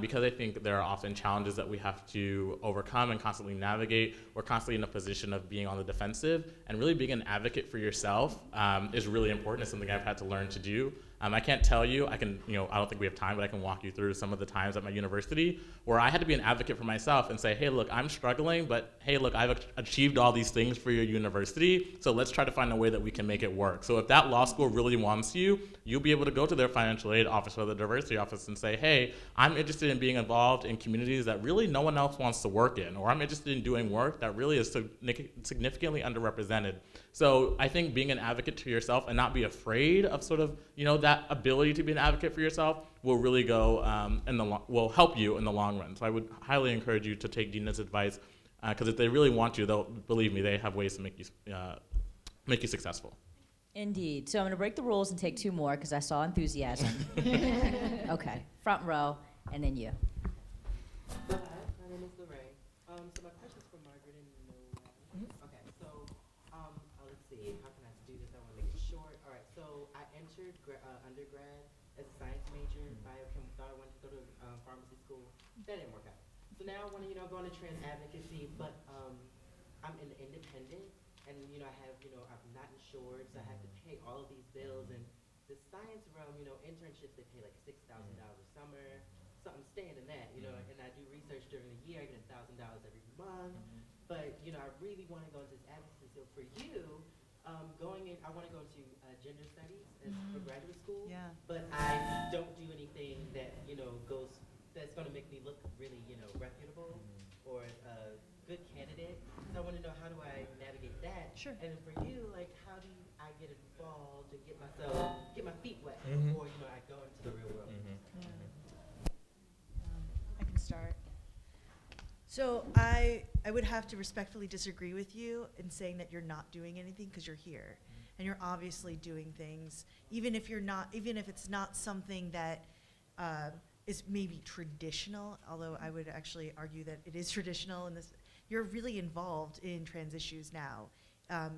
because I think there are often challenges that we have to overcome and constantly navigate. We're constantly in a position of being on the defensive, and really being an advocate for yourself is really important. It's something I've had to learn to do. I can't tell you, I don't think we have time, but I can walk you through some of the times at my university where I had to be an advocate for myself and say, hey, look, I'm struggling, but hey, look, I've achieved all these things for your university, so let's try to find a way that we can make it work. So if that law school really wants you, you'll be able to go to their financial aid office or the diversity office and say, hey, I'm interested in being involved in communities that really no one else wants to work in, or I'm interested in doing work that really is significantly underrepresented. So I think being an advocate to yourself and not be afraid of sort of, you know, that ability to be an advocate for yourself will really go will help you in the long run. So I would highly encourage you to take Dina's advice, because if they really want you, they'll, believe me, they have ways to make you successful. Indeed. So I'm going to break the rules and take 2 more because I saw enthusiasm. Okay, front row, and then you. Hi, my name is Lorraine. So my question's for Margaret and Noah. Okay, so let's see, how can I do this? I want to make it short. All right, so I entered undergrad as a science major, biochem. Thought I wanted to go to pharmacy school. That didn't work out. So now I want to, go into trans advocacy, but I'm an independent, and I have, I'm not insured, so I have to pay all of these bills. And the science realm, internships, they pay like $6,000 a summer. So I'm staying in that, and I do research during the year. I get $1,000 every month. But I really want to go into this advocacy. So for you, going in, I want to go to gender studies for graduate school. Yeah. But I don't do anything that that's going to make me look really reputable or a good candidate. So I want to know, how do I navigate that? Sure. And then for you, like, how do I get involved and get my feet wet before I go into the real world? I can start. So I would have to respectfully disagree with you in saying that you're not doing anything, because you're here. and you're obviously doing things, even if it's not something that is maybe traditional, although I would actually argue that it is traditional in this, you're really involved in trans issues now.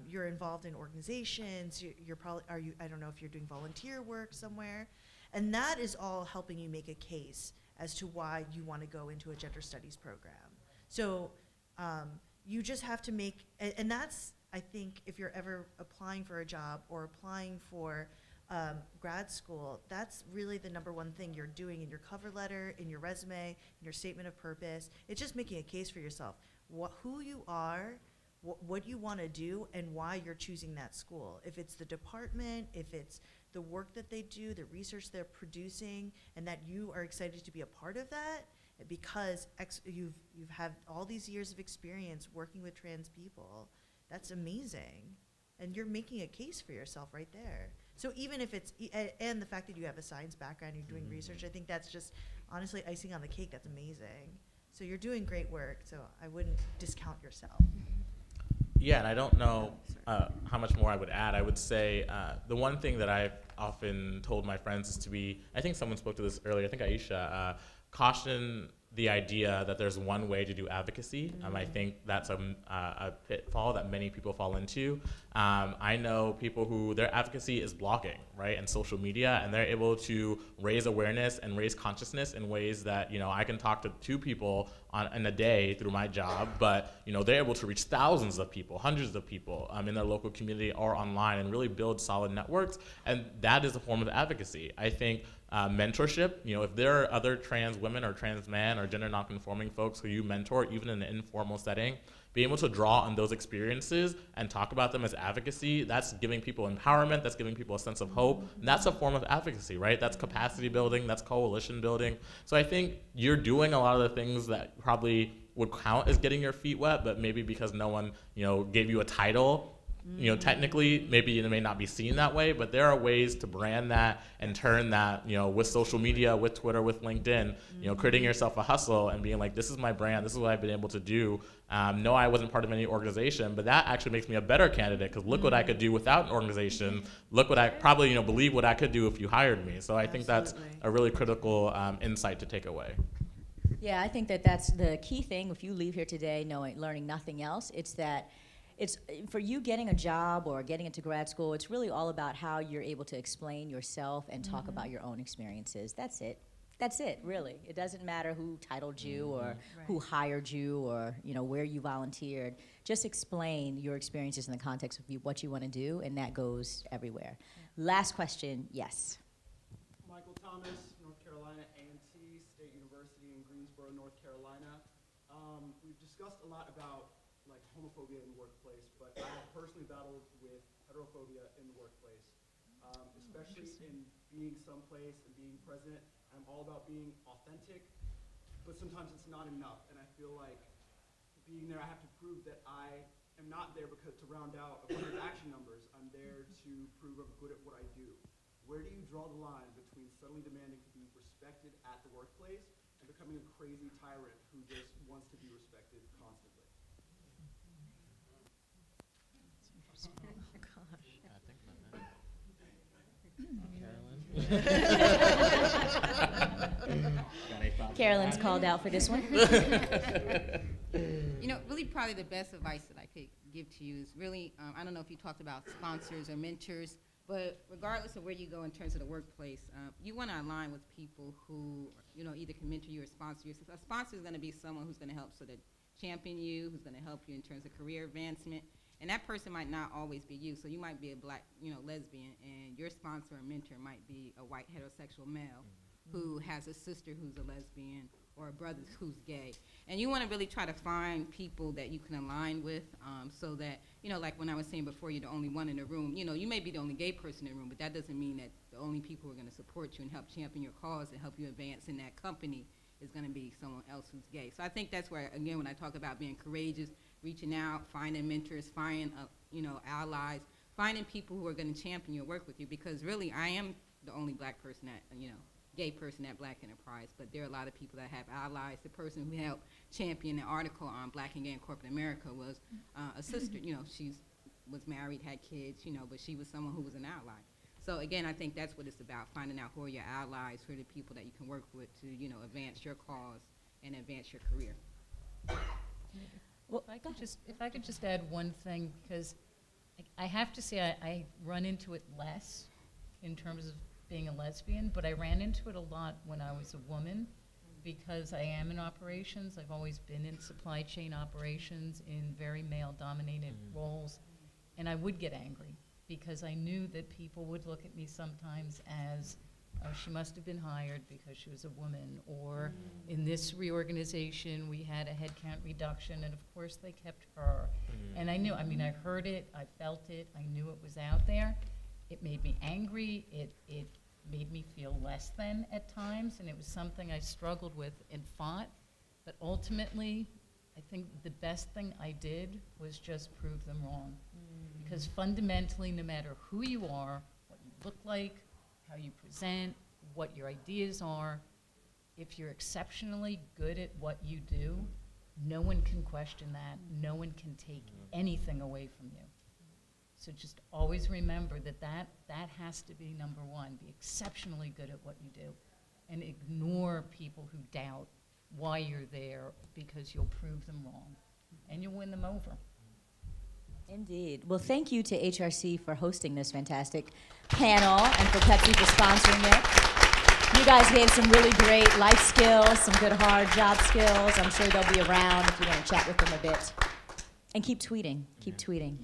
You're involved in organizations, you're probably, I don't know if you're doing volunteer work somewhere, and that is all helping you make a case as to why you want to go into a gender studies program. So you just have to make, and that's, I think, if you're ever applying for a job or applying for grad school, that's really the number one thing you're doing in your cover letter, in your resume, in your statement of purpose. It's just making a case for yourself, who you are, what you want to do, and why you're choosing that school. If it's the department, if it's the work that they do, the research they're producing, and that you are excited to be a part of that, because you've had all these years of experience working with trans people, that's amazing. And you're making a case for yourself right there. So even if it's, and the fact that you have a science background, you're doing research, I think that's just honestly icing on the cake. That's amazing. So you're doing great work, so I wouldn't discount yourself. Yeah, and I don't know how much more I would add. I would say the one thing that I've often told my friends is to be, I think someone spoke to this earlier, I think Aisha, caution the idea that there's one way to do advocacy. I think that's a pitfall that many people fall into. I know people who their advocacy is blogging, right, and social media, and they're able to raise awareness and raise consciousness in ways that, I can talk to 2 people in a day through my job, but, they're able to reach thousands of people, hundreds of people in their local community or online and really build solid networks, and that is a form of advocacy. I think mentorship, if there are other trans women or trans men or gender nonconforming folks who you mentor, even in an informal setting, being able to draw on those experiences and talk about them as advocacy, that's giving people empowerment, that's giving people a sense of hope, and that's a form of advocacy, right? That's capacity building, that's coalition building. So I think you're doing a lot of the things that probably would count as getting your feet wet, but maybe because no one, gave you a title, technically, maybe it may not be seen that way, but there are ways to brand that and turn that, with social media, with Twitter, with LinkedIn, creating yourself a hustle and being like, this is my brand, this is what I've been able to do. No, I wasn't part of any organization, but that actually makes me a better candidate because look what I could do without an organization. Look what I probably, believe what I could do if you hired me. So I think that's a really critical insight to take away. Yeah, I think that's the key thing. If you leave here today learning nothing else, it's that it's for you getting a job or getting into grad school, it's really all about how you're able to explain yourself and talk about your own experiences. That's it. That's it, really. It doesn't matter who titled you or who hired you or where you volunteered. Just explain your experiences in the context of what you want to do, and that goes everywhere. Last question, yes. Michael Thomas, North Carolina A&T State University in Greensboro, North Carolina. We've discussed a lot about homophobia in the workplace, but I have personally battled with heterophobia in the workplace, especially in being someplace and being present. I'm all about being authentic, but sometimes it's not enough, and I feel like being there, I have to prove that I am not there because to round out 100 action numbers. I'm there to prove I'm good at what I do. Where do you draw the line between suddenly demanding to be respected at the workplace and becoming a crazy tyrant who just wants to be respected constantly? Carolyn's called out for this one. Really probably the best advice that I could give to you is really, I don't know if you talked about sponsors or mentors, but regardless of where you go in terms of the workplace, you want to align with people who, either can mentor you or sponsor you. So a sponsor is going to be someone who's going to help champion you, who's going to help you in terms of career advancement. And that person might not always be you. So you might be a black, lesbian, and your sponsor or mentor might be a white heterosexual male who has a sister who's a lesbian or a brother who's gay. And you want to really try to find people that you can align with so that, like when I was saying before, you're the only one in the room. You may be the only gay person in the room, but that doesn't mean that the only people who are going to support you and help champion your cause and help you advance in that company is going to be someone else who's gay. So I think that's where, again, when I talk about being courageous, reaching out, finding mentors, finding, allies, finding people who are going to champion your work with you, because really I am the only black person at, gay person at Black Enterprise, but there are a lot of people that have allies. The person who helped champion the article on Black and Gay in Corporate America was a sister. She's was married, had kids, you know, but she was someone who was an ally. So again, I think that's what it's about, finding out who are your allies, who are the people that you can work with to, you know, advance your cause and advance your career. Well, if I could just add one thing, because I have to say I run into it less in terms of being a lesbian, but I ran into it a lot when I was a woman, because I am in operations. I've always been in supply chain operations in very male-dominated roles, and I would get angry because I knew that people would look at me sometimes as, oh, she must have been hired because she was a woman, or in this reorganization we had a headcount reduction, and of course they kept her. And I knew, I mean, I heard it, I felt it, I knew it was out there. It made me angry, it made me feel less than at times, and it was something I struggled with and fought. But ultimately, I think the best thing I did was just prove them wrong. Because fundamentally, no matter who you are, what you look like, how you present, what your ideas are, if you're exceptionally good at what you do, no one can question that. No one can take anything away from you. So just always remember that has to be number one. Be exceptionally good at what you do. And ignore people who doubt why you're there, because you'll prove them wrong. And you'll win them over. Indeed. Well, thank you to HRC for hosting this fantastic panel and for Pepsi for sponsoring it. You guys gave some really great life skills, some good hard job skills. I'm sure they'll be around if you want to chat with them a bit. And keep tweeting. Keep tweeting.